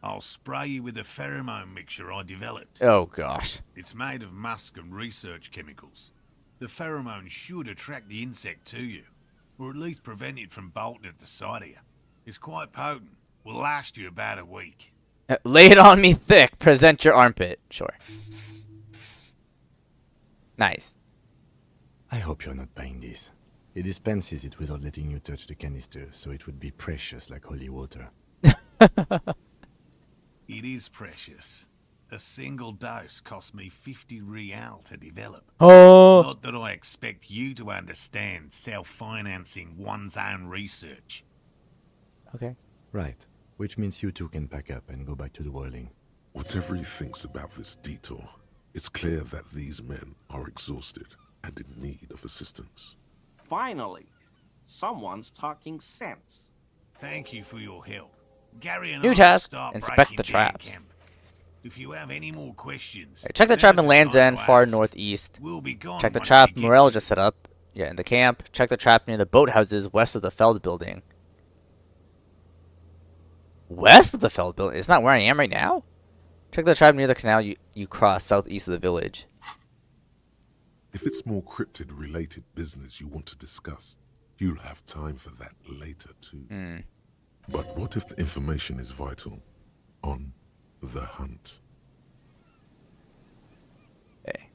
I'll spray you with a pheromone mixture I developed. Oh, gosh. It's made of musk and research chemicals. The pheromone should attract the insect to you, or at least prevent it from bolting at the sight of you. It's quite potent. Will last you about a week. Lay it on me thick. Present your armpit. Sure. Nice. I hope you're not buying this. It dispenses it without letting you touch the canister, so it would be precious like holy water. It is precious. A single dose cost me 50 real to develop. Oh. Not that I expect you to understand self-financing one's own research. Okay. Right. Which means you two can pack up and go back to the whirling. Whatever he thinks about this detour, it's clear that these men are exhausted and in need of assistance. Finally, someone's talking sense. Thank you for your help. Gary and New I task, will start inspect breaking the down traps. camp. If you have any more questions, Okay, check the trap in now's Land's the time End, to far ask. northeast. We'll be gone Check the once trap we get Morel to just it. set up. Yeah, in the camp. Check the trap near the boathouses west of the Feld building. West of the Feld building? It's not where I am right now? Check the trap near the canal you cross southeast of the village. If it's more cryptid-related business you want to discuss, you'll have time for that later too. But what if the information is vital on the hunt. Okay.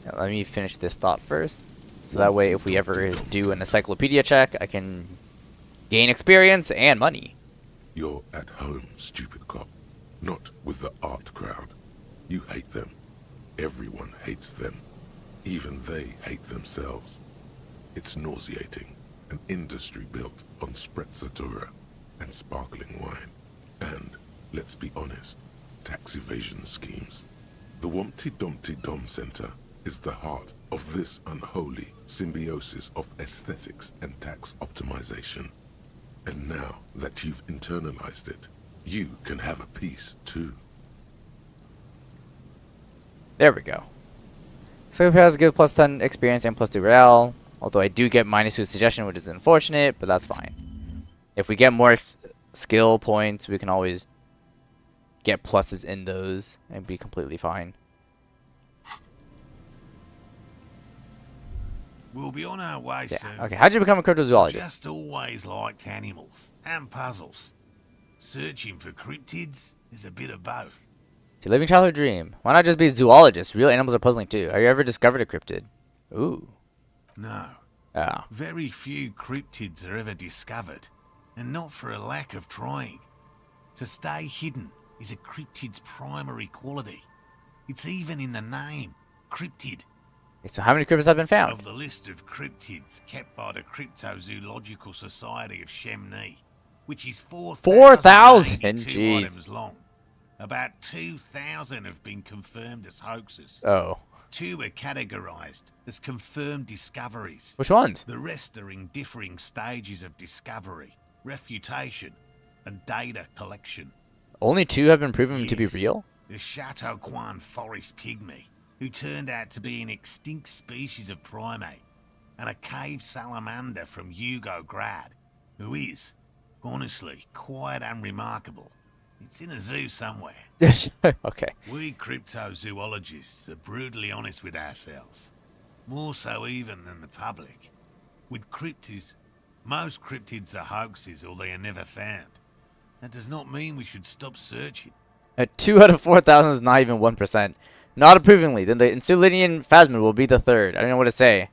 Now, let me finish this thought first. So that way, if we ever do an encyclopedia check, I can gain experience and money. You're at home, stupid cop. Not with the art crowd. You hate them. Everyone hates them. Even they hate themselves. It's nauseating. An industry built on sprezzatura and sparkling wine. And, let's be honest, tax evasion schemes. The Wumpty Dumpty Dom Center is the heart of this unholy symbiosis of aesthetics and tax optimization. And now that you've internalized it, you can have a piece too. There we go. So it has good plus 10 experience and plus 2 morale. Although I do get -2 suggestion, which is unfortunate, but that's fine. If we get more skill points, we can always get pluses in those and be completely fine. We'll be on our way soon. Okay, how'd you become a cryptozoologist? Just always liked animals and puzzles. Searching for cryptids is a bit of both. It's a living childhood dream. Why not just be a zoologist? Real animals are puzzling too. Have you ever discovered a cryptid? Ooh. No. Oh. Very few cryptids are ever discovered, and not for a lack of trying. To stay hidden is a cryptid's primary quality. It's even in the name, cryptid. Okay, so how many cryptids have been found? Of the list of cryptids kept by the Cryptozoological Society of Chemney, which is 4,000, 4,082 jeez. items long, about 2,000 have been confirmed as hoaxes. Oh. 2 are categorized as confirmed discoveries. Which ones? The rest are in differing stages of discovery, refutation, and data collection. Only 2 have been proven to be real? The Chateauquin forest pygmy, who turned out to be an extinct species of primate, and a cave salamander from Yugograd, who is, honestly, quite unremarkable. It's in a zoo somewhere. Okay. We cryptozoologists are brutally honest with ourselves. More so even than the public. With cryptids, most cryptids are hoaxes or they are never found. That does not mean we should stop searching. 2 out of 4,000 is not even 1%. Not approvingly. Then the Elysium phasmid will be the 3rd. I don't know what to say.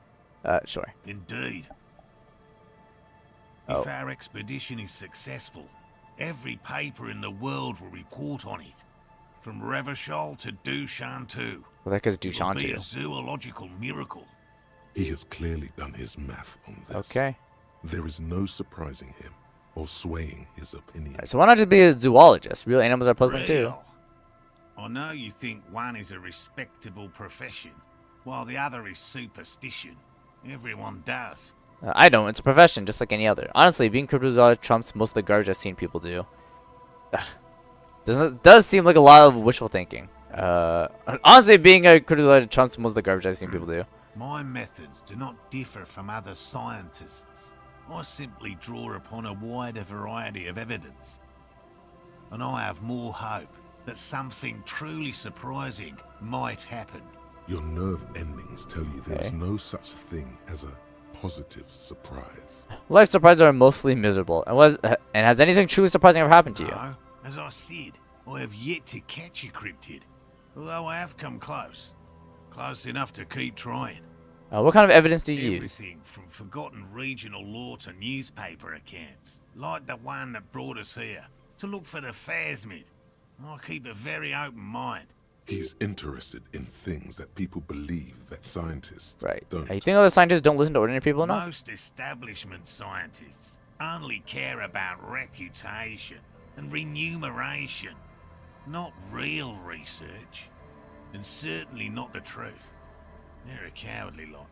Sure. Indeed. Oh. If our expedition is successful, every paper in the world will report on it. From Revachol to Dushantu. Well, that goes It will be Dushantu. a zoological miracle. He has clearly done his math on this. Okay. There is no surprising him or swaying his opinion. Right, so why not just be a zoologist? Real animals are puzzling too. Real. I know you think one is a respectable profession, while the other is superstition. Everyone does. I don't. It's a profession, just like any other. Honestly, being cryptozoologist trumps most of the garbage I've seen people do. Does seem like a lot of wishful thinking. Honestly, being a cryptozoologist trumps most of the garbage I've seen people do. My methods do not differ from other scientists. I simply draw upon a wider variety of evidence. And I have more hope that something truly surprising might happen. Your nerve endings tell you there is no such thing as a positive surprise. Life surprises are mostly miserable. And has anything truly surprising ever happened to you? No, as I said, I have yet to catch a cryptid, although I have come close. Close enough to keep trying. What kind of evidence do you use? Everything from forgotten regional lore to newspaper accounts, like the one that brought us here, to look for the phasmid. I keep a very open mind. He's interested in things that people believe that scientists don't. You think other scientists don't listen to ordinary people enough? Most establishment scientists only care about reputation and remuneration, not real research, and certainly not the truth. They're a cowardly lot,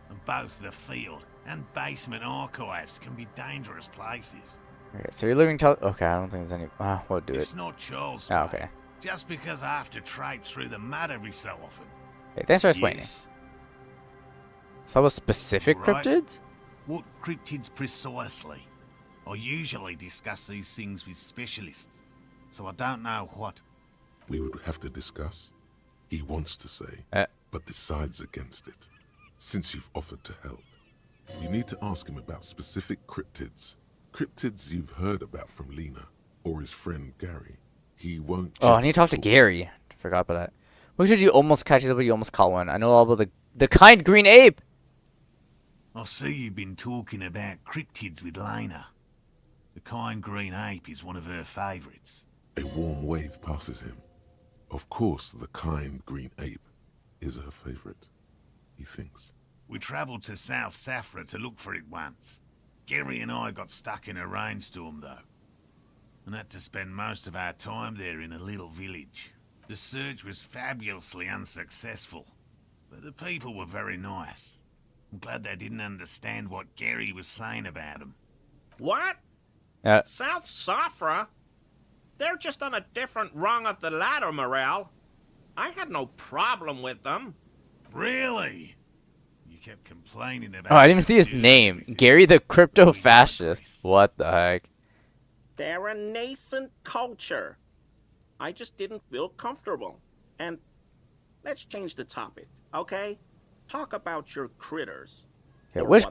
and both the field and basement archives can be dangerous places. Okay, so you're living till... Okay, I don't think there's any... we'll do It's it. not child's Oh, play. okay. Just because I have to traipse through the mud every so often. Hey, thanks for explaining. Yes. So what specific Right. cryptids? What cryptids precisely? I usually discuss these things with specialists, so I don't know what. We would have to discuss. He wants to say, but decides against it. Since you've offered to help, you need to ask him about specific cryptids. Cryptids you've heard about from Lena or his friend Gary. He won't. Oh, I need to talk just to Gary. Forgot about that. What should you almost catch it, but you almost caught one? I know all about the kind green ape. I see you've been talking about cryptids with Lena. The kind green ape is one of her favourites. A warm wave passes him. Of course, the kind green ape is her favorite, he thinks. We travelled to South Safra to look for it once. Gary and I got stuck in a rainstorm, though, and had to spend most of our time there in a little village. The search was fabulously unsuccessful, but the people were very nice. I'm glad they didn't understand what Gary was saying about them. What? South Safra? They're just on a different rung of the ladder, Morel. I had no problem with them. Really? You kept complaining about... Oh, I didn't even see his name. Gary the crypto-fascist. What the heck? They're a nascent culture. I just didn't feel comfortable. And let's change the topic, okay? Talk about your critters. Okay, which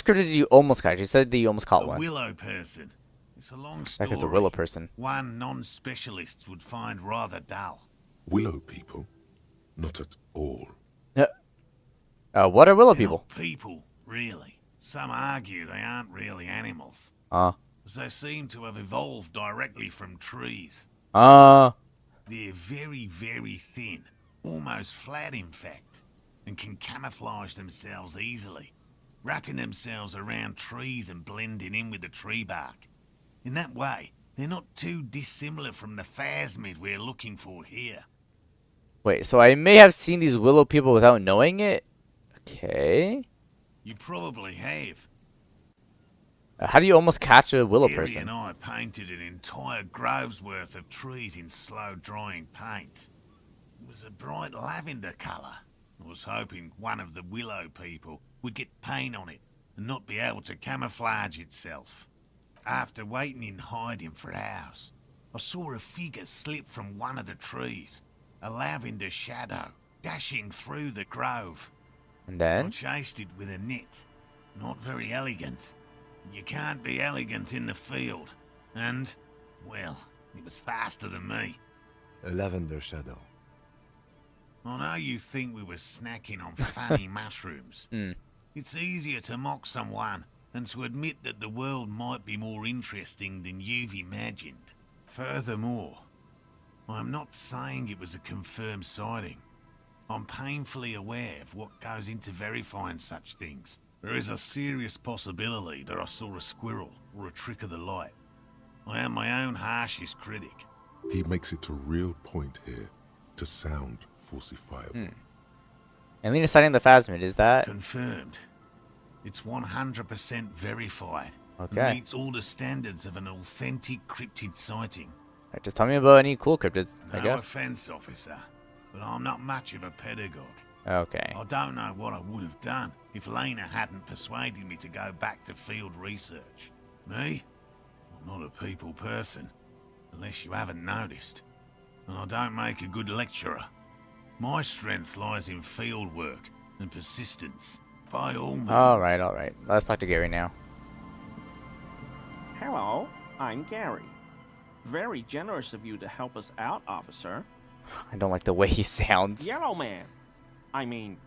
critter did you almost catch? You said that you almost caught A one. willow person. It's a long story. Like it's a willow person. One non-specialist would find rather dull. Willow people? Not at all. What are willow They're people? not people, really. Some argue they aren't really animals, as they seem to have evolved directly from trees. They're very, very thin, almost flat in fact, and can camouflage themselves easily, wrapping themselves around trees and blending in with the tree bark. In that way, they're not too dissimilar from the phasmid we're looking for here. Wait, so I may have seen these willow people without knowing it? Okay. You probably have. How do you almost catch a willow Gary person? and I painted an entire grove's worth of trees in slow-drying paint. It was a bright lavender colour. I was hoping one of the willow people would get paint on it and not be able to camouflage itself. After waiting in hiding for hours, I saw a figure slip from one of the trees, a lavender shadow, dashing through the grove. And I then? chased it with a net. Not very elegant. You can't be elegant in the field. And, well, it was faster than me. A lavender shadow. I know you think we were snacking on funny mushrooms. It's easier to mock someone than to admit that the world might be more interesting than you've imagined. Furthermore, I'm not saying it was a confirmed sighting. I'm painfully aware of what goes into verifying such things. There is a serious possibility that I saw a squirrel or a trick of the light. I am my own harshest critic. He makes it a real point here to sound falsifiable. And Lena citing the phasmid, is that? Confirmed. It's 100% verified. Okay. It meets all the standards of an authentic cryptid sighting. Right, just tell me about any cool cryptids, I No guess. offense, officer, but I'm not much of a pedagogue. Okay. I don't know what I would have done if Lena hadn't persuaded me to go back to field research. Me? I'm not a people person, unless you haven't noticed. And I don't make a good lecturer. My strength lies in field work and persistence. By all means. Alright. Let's talk to Gary now. Hello, I'm Gary. Very generous of you to help us out, officer. I don't like the way he sounds. Yellow Man. I mean,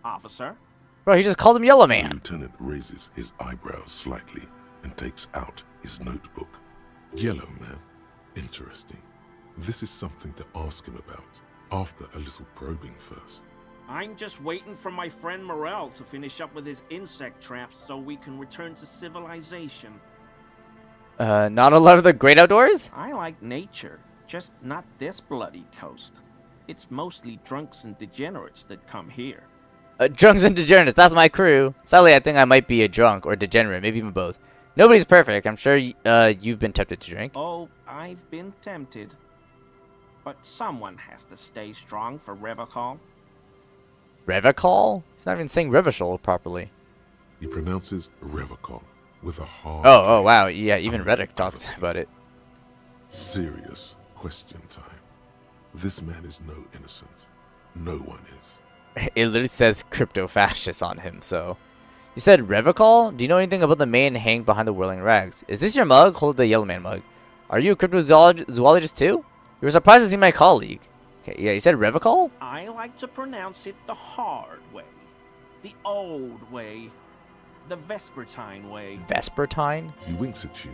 officer. Bro, he just called him Yellow The Man. lieutenant raises his eyebrows slightly and takes out his notebook. Yellow Man. Interesting. This is something to ask him about, after a little probing first. I'm just waiting for my friend Morel to finish up with his insect traps so we can return to civilization. Not a lot of the great outdoors? I like nature, just not this bloody coast. It's mostly drunks and degenerates that come here. Drunks and degenerates, that's my crew. Sadly, I think I might be a drunk or degenerate, maybe even both. Nobody's perfect. I'm sure you've been tempted to drink. Oh, I've been tempted. But someone has to stay strong for Revacol. Revacol? He's not even saying Revachol properly. He pronounces Revacol with a hard... Oh, wow. Yeah, even Reddick talks about it. Serious question time. This man is no innocent. No one is. It literally says crypto-fascist on him, so... You said Revacol? Do you know anything about the man hanged behind the whirling rags? Is this your mug? Hold the Yellow Man mug. Are you a cryptozoologist too? You were surprised to see my colleague. Okay, yeah, you said Revocol? I like to pronounce it the hard way. The old way. The Vespertine way. Vespertine? He winks at you,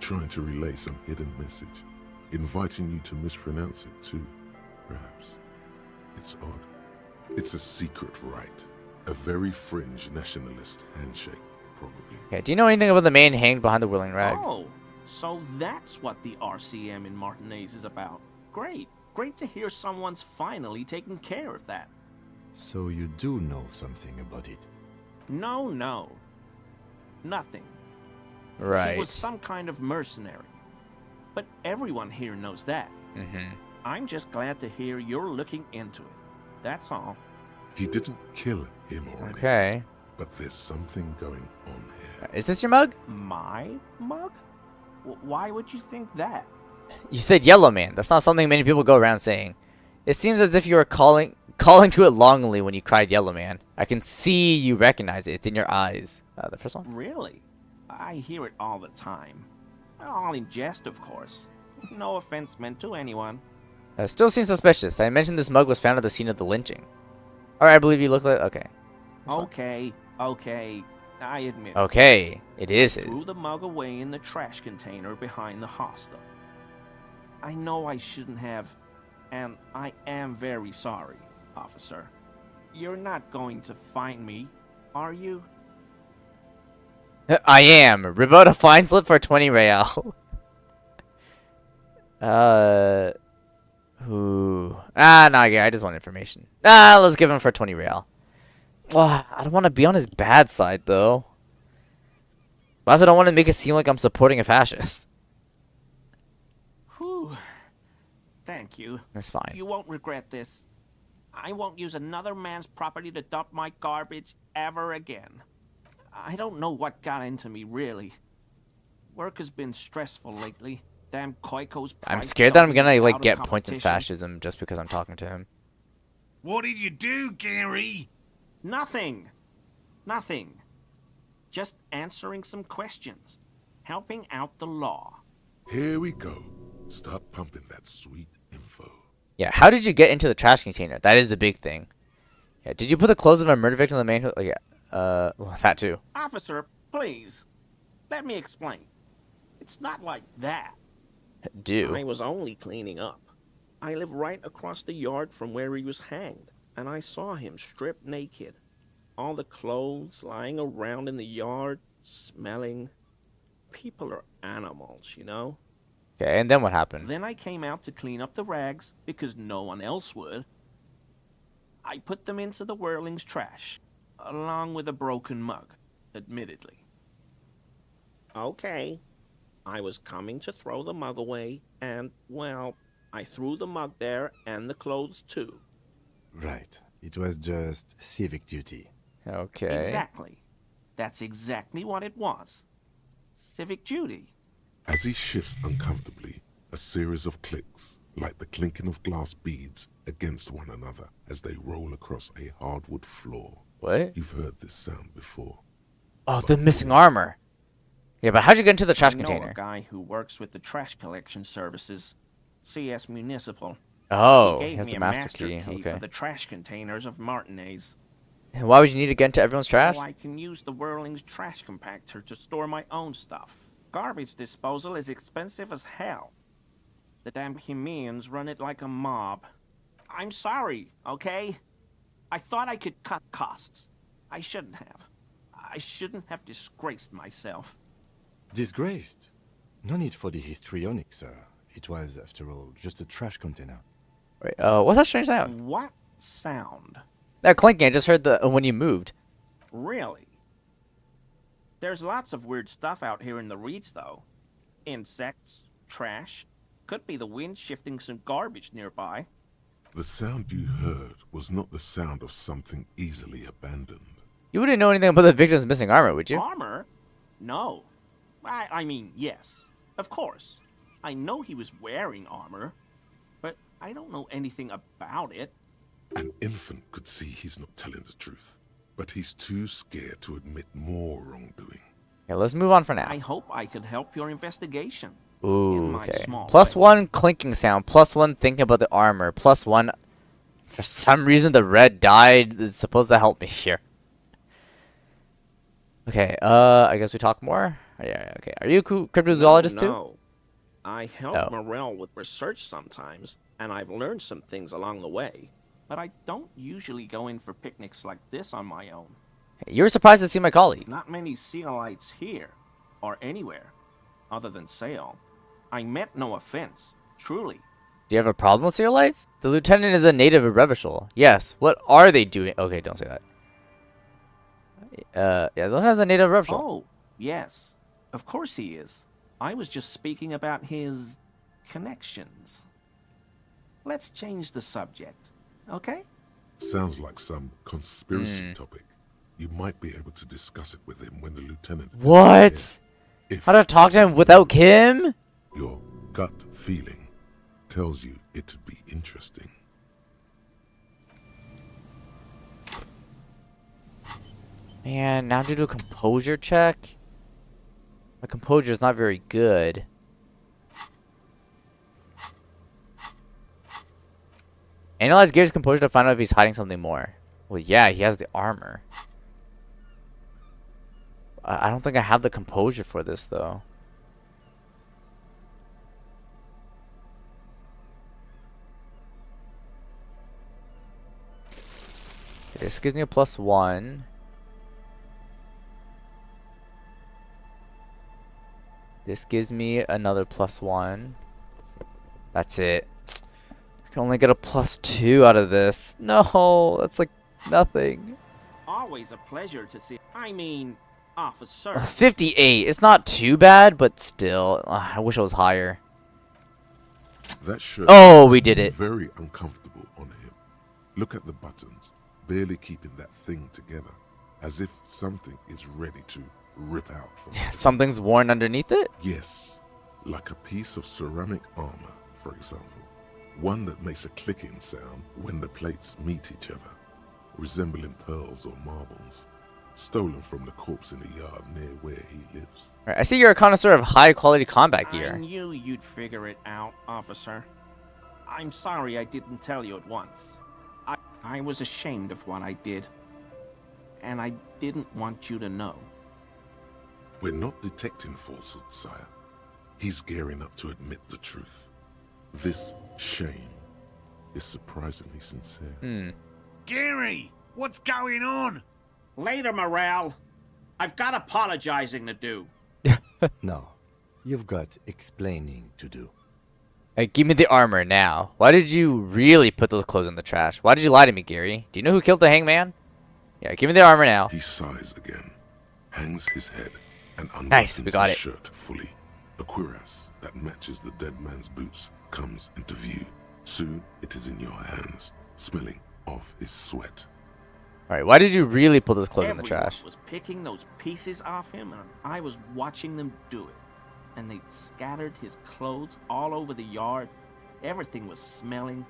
trying to relay some hidden message, inviting you to mispronounce it too, perhaps. It's odd. It's a secret rite. A very fringe nationalist handshake, probably. Okay, do you know anything about the man hanged behind the whirling rags? Oh, so that's what the RCM in Martinez is about. Great. Great to hear someone's finally taking care of that. So you do know something about it? No. Nothing. Right. He was some kind of mercenary. But everyone here knows that. Mm-hmm. I'm just glad to hear you're looking into it. That's all. He didn't kill him or anything. Okay. But there's something going on here. Is this your mug? My mug? Why would you think that? You said Yellow Man. That's not something many people go around saying. It seems as if you were calling to it longingly when you cried Yellow Man. I can see you recognize it. It's in your eyes. The first one? Really? I hear it all the time. All in jest, of course. No offense meant to anyone. Still seems suspicious. I mentioned this mug was found at the scene of the lynching. Alright, I believe you look like... Okay. Okay. I admit. Okay. It is I threw his. the mug away in the trash container behind the hostel. I know I shouldn't have, and I am very sorry, officer. You're not going to find me, are you? I am. Remote a fine slip for 20 real. Ooh. No, yeah, I just want information. Let's give him for 20 real. I don't want to be on his bad side, though. But I also don't want to make it seem like I'm supporting a fascist. Whew. Thank you. That's fine. You won't regret this. I won't use another man's property to dump my garbage ever again. I don't know what got into me, really. Work has been stressful lately. Damn Koiko's I'm scared that I'm gonna, like, get points in competition. fascism just because I'm talking to him. What did you do, Gary? Nothing. Just answering some questions. Helping out the law. Here we go. Start pumping that sweet info. Yeah, how did you get into the trash container? That is the big thing. Yeah, did you put the clothes of a murder victim in the main... yeah, well, that too. Officer, please. Let me explain. It's not like that. Do. I was only cleaning up. I live right across the yard from where he was hanged, and I saw him stripped naked. All the clothes lying around in the yard, smelling. People are animals, you know? Okay, and then what happened? Then I came out to clean up the rags, because no one else would. I put them into the Whirling's trash, along with a broken mug, admittedly. Okay. I was coming to throw the mug away, and, well, I threw the mug there and the clothes too. Right. It was just civic duty. Okay. Exactly. That's exactly what it was. Civic duty. As he shifts uncomfortably, a series of clicks, like the clinking of glass beads against one another as they roll across a hardwood floor. What? You've heard this sound before. Oh, the missing armor. Yeah, but how'd you get into the trash I know container? a guy who works with the trash collection services, CS Municipal. Oh, He he gave has me the a master key. for Okay. the trash containers of Martinez. And why would you need to get into everyone's trash? So I can use the Whirling's trash compactor to store my own stuff. Garbage disposal is expensive as hell. The damn Hemians run it like a mob. I'm sorry, okay? I thought I could cut costs. I shouldn't have. I shouldn't have disgraced myself. Disgraced? No need for the histrionic, sir. It was, after all, just a trash container. Wait, what's that strange sound? What sound? That clinking, I just heard the when you moved. Really? There's lots of weird stuff out here in the reeds, though. Insects, trash. Could be the wind shifting some garbage nearby. The sound you heard was not the sound of something easily abandoned. You wouldn't know anything about the victim's missing armor, would you? Armor? No. I mean, yes. Of course. I know he was wearing armor, but I don't know anything about it. An infant could see he's not telling the truth, but he's too scared to admit more wrongdoing. Yeah, let's move on for now. I hope I could help your investigation. Ooh, my okay. small Plus way. 1 clinking sound. Plus 1 thinking about the armor. Plus 1. For some reason, the red died. It's supposed to help me here. Okay, I guess we talk more? Yeah, okay. Are you a cryptozoologist too? No. I help Oh. Morel with research sometimes, and I've learned some things along the way. But I don't usually go in for picnics like this on my own. You were surprised to see my colleague. Not many Sealites here, or anywhere, other than Sail. I meant no offense, truly. Do you have a problem with serial lights? The lieutenant is a native of Revachol. Yes. What are they doing? Okay, don't say that. Yeah, the lieutenant's a native of Revachol. Oh, yes. Of course he is. I was just speaking about his connections. Let's change the subject, okay? Sounds like some conspiracy topic. You might be able to discuss it with him when the lieutenant is What? here. If How to talk to him without Kim? your gut feeling tells you it would be interesting. Man, now to do a composure check? My composure is not very good. Analyze Gary's composure to find out if he's hiding something more. Well, yeah, he has the armor. I don't think I have the composure for this, though. This gives me a +1. This gives me another +1. That's it. I can only get a +2 out of this. No, that's like nothing. Always a pleasure to see. I mean, officer. 58. It's not too bad, but still. I wish it was higher. That shirt Oh, is we did it. very uncomfortable on him. Look at the buttons, barely keeping that thing together, as if something is ready to rip out from it. Something's worn underneath it? Yes, like a piece of ceramic armor, for example. One that makes a clicking sound when the plates meet each other, resembling pearls or marbles, stolen from the corpse in the yard near where he lives. Right, I see you're a connoisseur of high-quality combat gear. I knew you'd figure it out, officer. I'm sorry I didn't tell you at once. I was ashamed of what I did. And I didn't want you to know. We're not detecting falsehood, sire. He's gearing up to admit the truth. This shame is surprisingly sincere. Gary, what's going on? Later, Morale. I've got apologizing to do. No, you've got explaining to do. Hey, give me the armor now. Why did you really put those clothes in the trash? Why did you lie to me, Gary? Do you know who killed the hangman? Yeah, give me the armor now. He sighs again, hangs his head, and Nice, unbuttons we got his it. shirt fully. A cuirass that matches the dead man's boots comes into view. Soon it is in your hands, smelling of his sweat. Alright, why did you really put those clothes in the Everyone trash? was picking those pieces off him, and I was watching them do it. And they scattered his clothes all over the yard. Everything was smelling.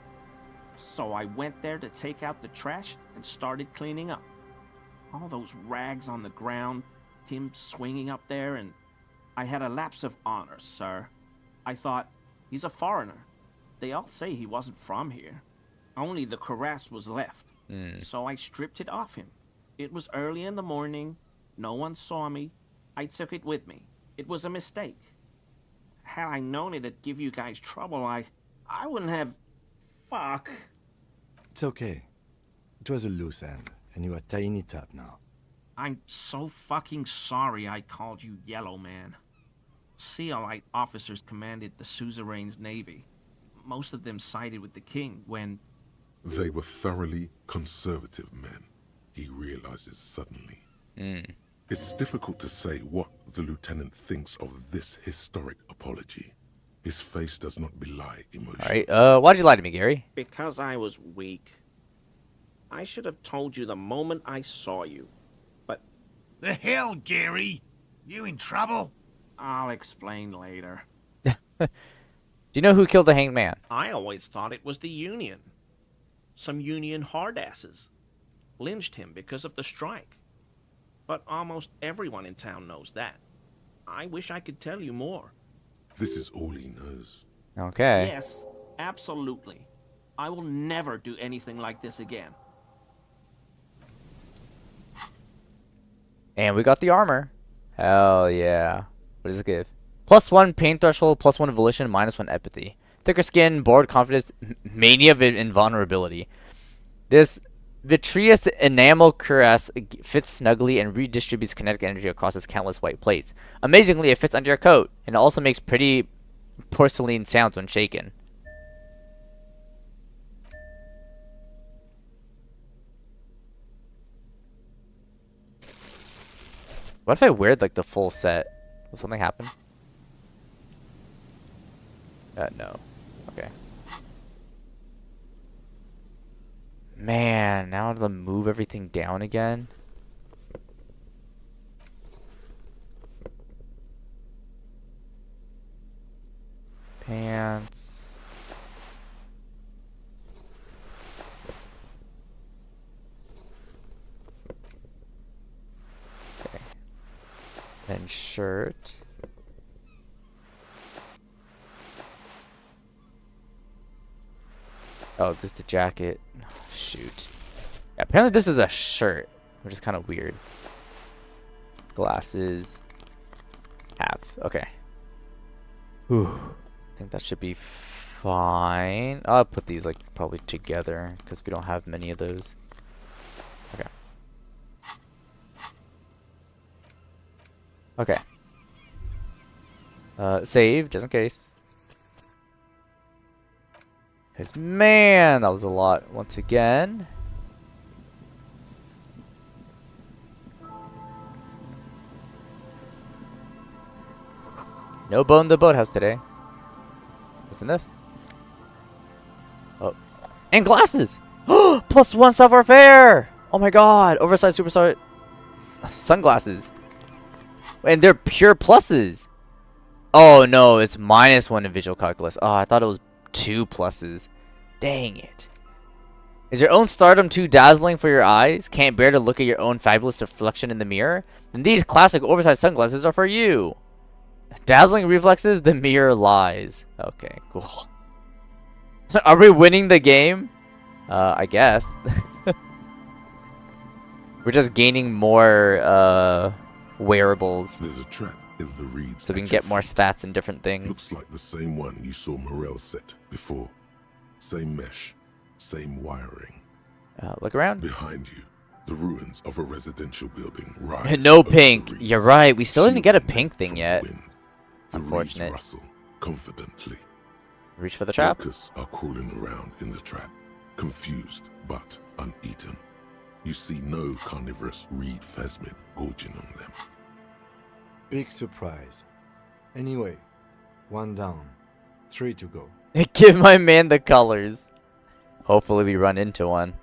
So I went there to take out the trash and started cleaning up. All those rags on the ground, him swinging up there, and I had a lapse of honor, sir. I thought, he's a foreigner. They all say he wasn't from here. Only the cuirass was left. So I stripped it off him. It was early in the morning. No one saw me. I took it with me. It was a mistake. Had I known it'd give you guys trouble, I wouldn't have... Fuck. It's okay. It was a loose end, and you are tying it up now. I'm so fucking sorry I called you Yellow Man. Sealite officers commanded the suzerain's navy. Most of them sided with the king when... They were thoroughly conservative men, he realizes suddenly. It's difficult to say what the lieutenant thinks of this historic apology. His face does not belie emotion. Alright, why'd you lie to me, Gary? Because I was weak. I should have told you the moment I saw you. But The hell, Gary? You in trouble? I'll explain later. Do you know who killed the hanged man? I always thought it was the Union. Some Union hardasses lynched him because of the strike. But almost everyone in town knows that. I wish I could tell you more. This is all he knows. Okay. Yes, absolutely. I will never do anything like this again. And we got the armor. Hell yeah. What does it give? +1 pain threshold, +1 volition, -1 empathy. Thicker skin, bored confidence, mania of invulnerability. This vitreous enamel cuirass fits snugly and redistributes kinetic energy across its countless white plates. Amazingly, it fits under your coat, and it also makes pretty porcelain sounds when shaken. What if I wear like the full set? Will something happen? No. Okay. Man, now I have to move everything down again. Pants. Okay. Then shirt. Oh, this is the jacket. Oh, shoot. Yeah, apparently this is a shirt, which is kind of weird. Glasses. Hats. Okay. Whew. I think that should be fine. I'll put these like probably together because we don't have many of those. Okay. Okay. Save just in case. Because man, that was a lot once again. No bone in the boathouse today. What's in this? Oh. And glasses! +1 savoir faire! Oh my god! Oversized superstar sunglasses. And they're pure pluses. Oh no, it's -1 in visual calculus. Oh, I thought it was 2 pluses. Dang it. Is your own stardom too dazzling for your eyes? Can't bear to look at your own fabulous reflection in the mirror? Then these classic oversized sunglasses are for you. Dazzling reflexes, the mirror lies. Okay, cool. Are we winning the game? I guess. We're just gaining more wearables. There's a trap in the reeds. So we can get more stats and different things. Looks like the same one you saw Morel set before. Same mesh, same wiring. Look around. Behind you, the ruins of a residential building rise. No pink. You're right. We still didn't get a pink thing yet. The Unfortunate. reeds rustle confidently. Reach for the trap. Locusts are crawling around in the trap, confused but uneaten. You see no carnivorous reed phasmid gorging on them. Big surprise. Anyway, 1 down, 3 to go. Give my man the colors. Hopefully we run into one.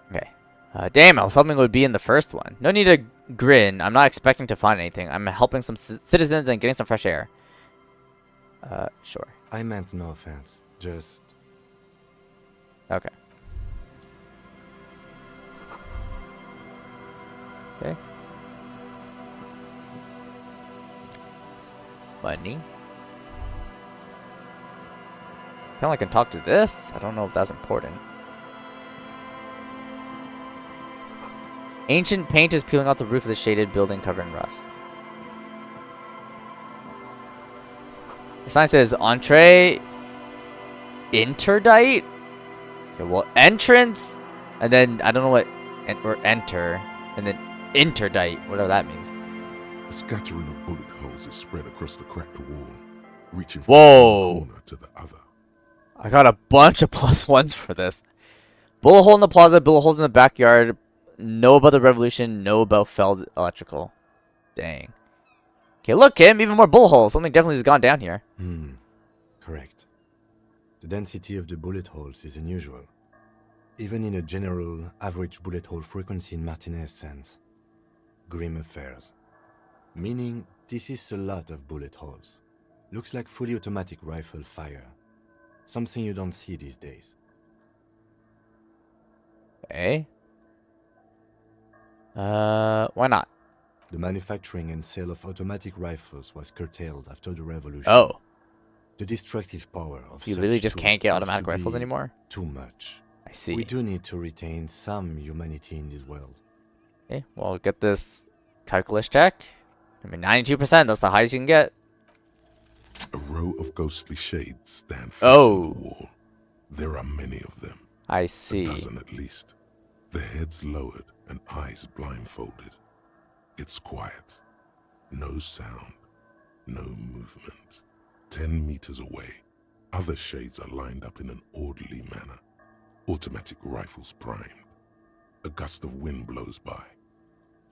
Okay. Damn, I was hoping it would be in the first one. No need to grin. I'm not expecting to find anything. I'm helping some citizens and getting some fresh air. Sure. I meant no offense. Just... Okay. Okay. Money. Apparently I can talk to this. I don't know if that's important. Ancient paint is peeling off the roof of the shaded building covered in rust. The sign says entree interdite? Okay, well, entrance, and then I don't know what, or enter, and then interdite, whatever that means. A scattering of bullet holes is spread across the cracked wall, reaching from one corner to the other. I got a bunch of +1s for this. Bullet hole in the plaza, bullet holes in the backyard. Know about the revolution, know about Feld electrical. Dang. Okay, look, Kim, even more bullet holes. Something definitely has gone down here. Correct. The density of the bullet holes is unusual. Even in a general average bullet hole frequency in Martinez sense. Grim affairs. Meaning, this is a lot of bullet holes. Looks like fully automatic rifle fire. Something you don't see these days. Okay. Why not? The manufacturing and sale of automatic rifles was curtailed after the revolution. Oh. The destructive power of You such literally just tools can't get proved automatic to rifles be anymore? Too much. I see. We do need to retain some humanity in this world. Okay, well, get this calculus check. I mean, 92%, that's the highest you can get. A row of ghostly shades stand facing the wall. There are many of them. I see. A dozen at least. Their heads lowered and eyes blindfolded. It's quiet. No sound. No movement. 10 meters away, other shades are lined up in an orderly manner. Automatic rifles primed. A gust of wind blows by.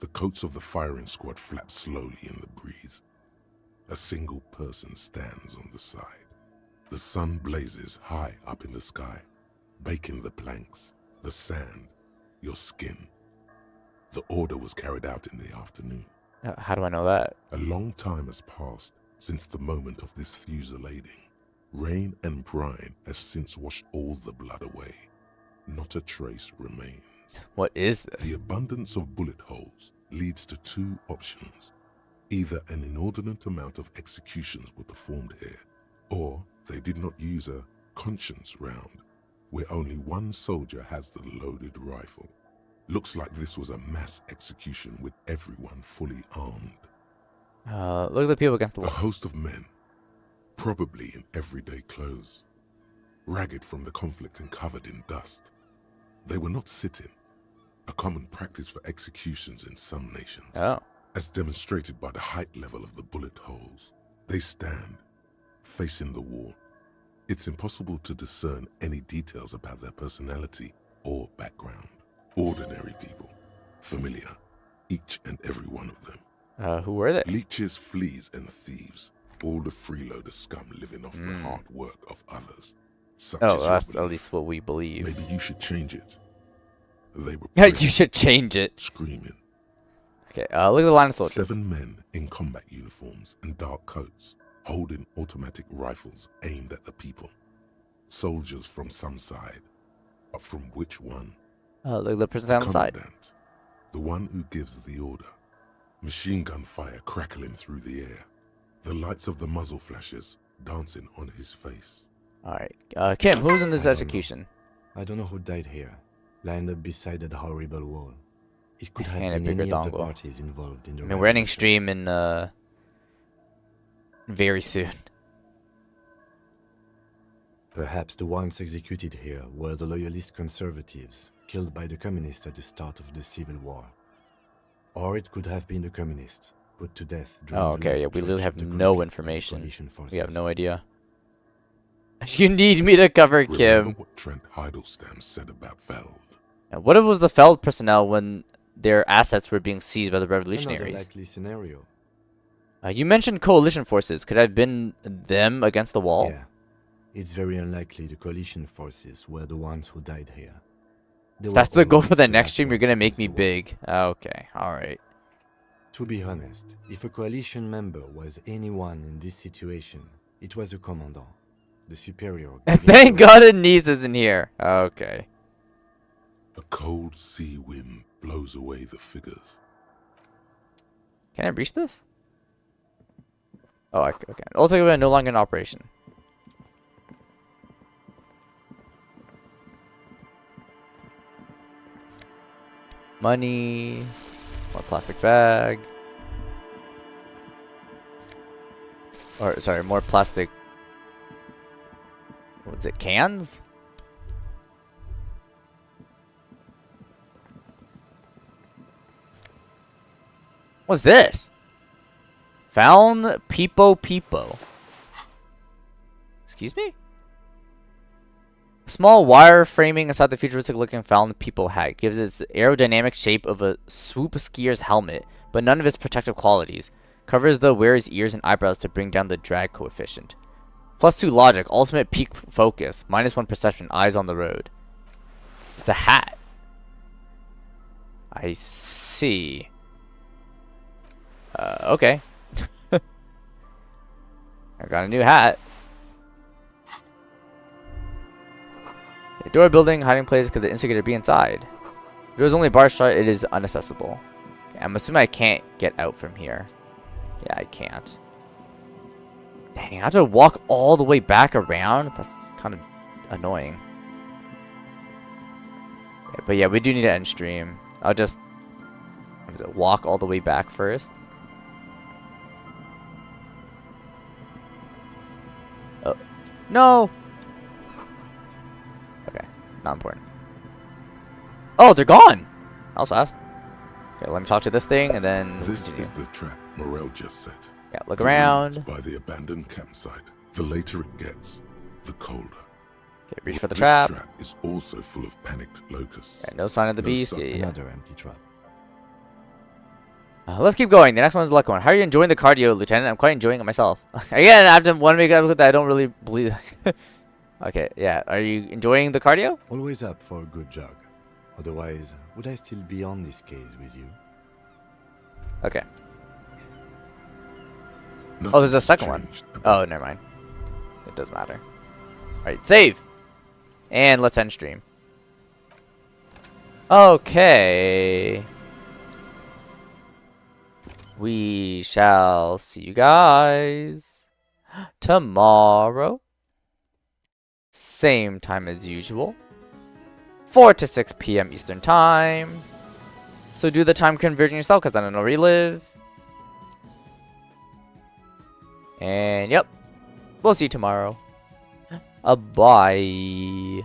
The coats of the firing squad flap slowly in the breeze. A single person stands on the side. The sun blazes high up in the sky, baking the planks, the sand, your skin. The order was carried out in the afternoon. How do I know that? A long time has passed since the moment of this fusillading. Rain and brine have since washed all the blood away. Not a trace remains. What is this? The abundance of bullet holes leads to two options. Either an inordinate amount of executions were performed here, or they did not use a conscience round, where only one soldier has the loaded rifle. Looks like this was a mass execution with everyone fully armed. Look at the people against the A wall. host of men, probably in everyday clothes, ragged from the conflict and covered in dust. They were not sitting, a common practice for executions in some nations. Oh. As demonstrated by the height level of the bullet holes. They stand, facing the wall. It's impossible to discern any details about their personality or background. Ordinary people, familiar, each and every one of them. Who were they? Leeches, fleas, and thieves. All the freeloader scum living off the hard work of others. Such Oh, is your that's belief. at least what we believe. Maybe you should change it. They were Yeah, you praying, should change it. screaming. Okay, look at the line of soldiers. 7 men in combat uniforms and dark coats, holding automatic rifles aimed at the people. Soldiers from some side, but from which one? Look at the person on the side. Commandant, the one who gives the order. Machine gun fire crackling through the air. The lights of the muzzle flashes dancing on his face. Alright, Kim, who's in this I don't know. execution? I don't know who died here, lined up beside that horrible wall. It could have And a been bigger any of the dongle. parties involved in the I mean, we're ending revolution. stream in, very soon. Perhaps the ones executed here were the loyalist conservatives, killed by the communists at the start of the Civil War. Or it could have been the communists, put to death during Oh, the okay, last yeah, we literally stretch have of the no conflict with the information. coalition We have forces. no idea. You need me to cover Remember Kim. what Trent Heidelstein said about Veld. And what if it was the Feld personnel when their assets were being seized by the Another revolutionaries? likely scenario. You mentioned coalition forces. Could it have been them against the wall? Yeah. It's very unlikely the coalition forces were the ones who died here. They were That's the goal always for the the next last stream. You're ones gonna make against me the wall. big. Okay, alright. To be honest, if a coalition member was anyone in this situation, it was a commandant, the superior. And giving thank orders. God Anise isn't here. Okay. A cold sea wind blows away the figures. Can I breach this? Oh, okay. Ultimate event no longer in operation. Money. More plastic bag. Or, sorry, more plastic. What's it? Cans? What's this? Found Peepo. Excuse me? Small wire framing inside the futuristic looking Found Peepo hat gives it the aerodynamic shape of a swoop skier's helmet, but none of its protective qualities. Covers the wearer's ears and eyebrows to bring down the drag coefficient. +2 logic, ultimate peak focus, -1 perception, eyes on the road. It's a hat. I see. Okay. I got a new hat. A door building, hiding place, could the instigator be inside? If it was only bar shut, it is unaccessible. Okay, I'm assuming I can't get out from here. Yeah, I can't. Dang, I have to walk all the way back around? That's kind of annoying. Yeah, but yeah, we do need to end stream. I'll just walk all the way back first. Oh, no! Okay, not important. Oh, they're gone! That was fast. Okay, let me talk to this thing and then This continue. is the trap Morel just set. Yeah, look The around. reeds by the abandoned campsite. The later it gets, the colder. Okay, reach for the This trap. trap is also full of panicked locusts. Okay, no sign of the No beast. sign. Yeah, yeah. Another empty trap. Let's keep going. The next one's the luck one. How are you enjoying the cardio, Lieutenant? I'm quite enjoying it myself. Again, I have to want to make up that I don't really believe. Okay, yeah. Are you enjoying the cardio? Always up for a good jog. Otherwise, would I still be on this case with you? Okay. Nothing Oh, there's a has second one. changed Oh, about never mind. It does matter. Alright, save! And let's end stream. Okay. We shall see you guys tomorrow. Same time as usual. 4 to 6 p.m. Eastern Time. So do the time conversion yourself because I don't know where you live. And yep. We'll see you tomorrow. Bye.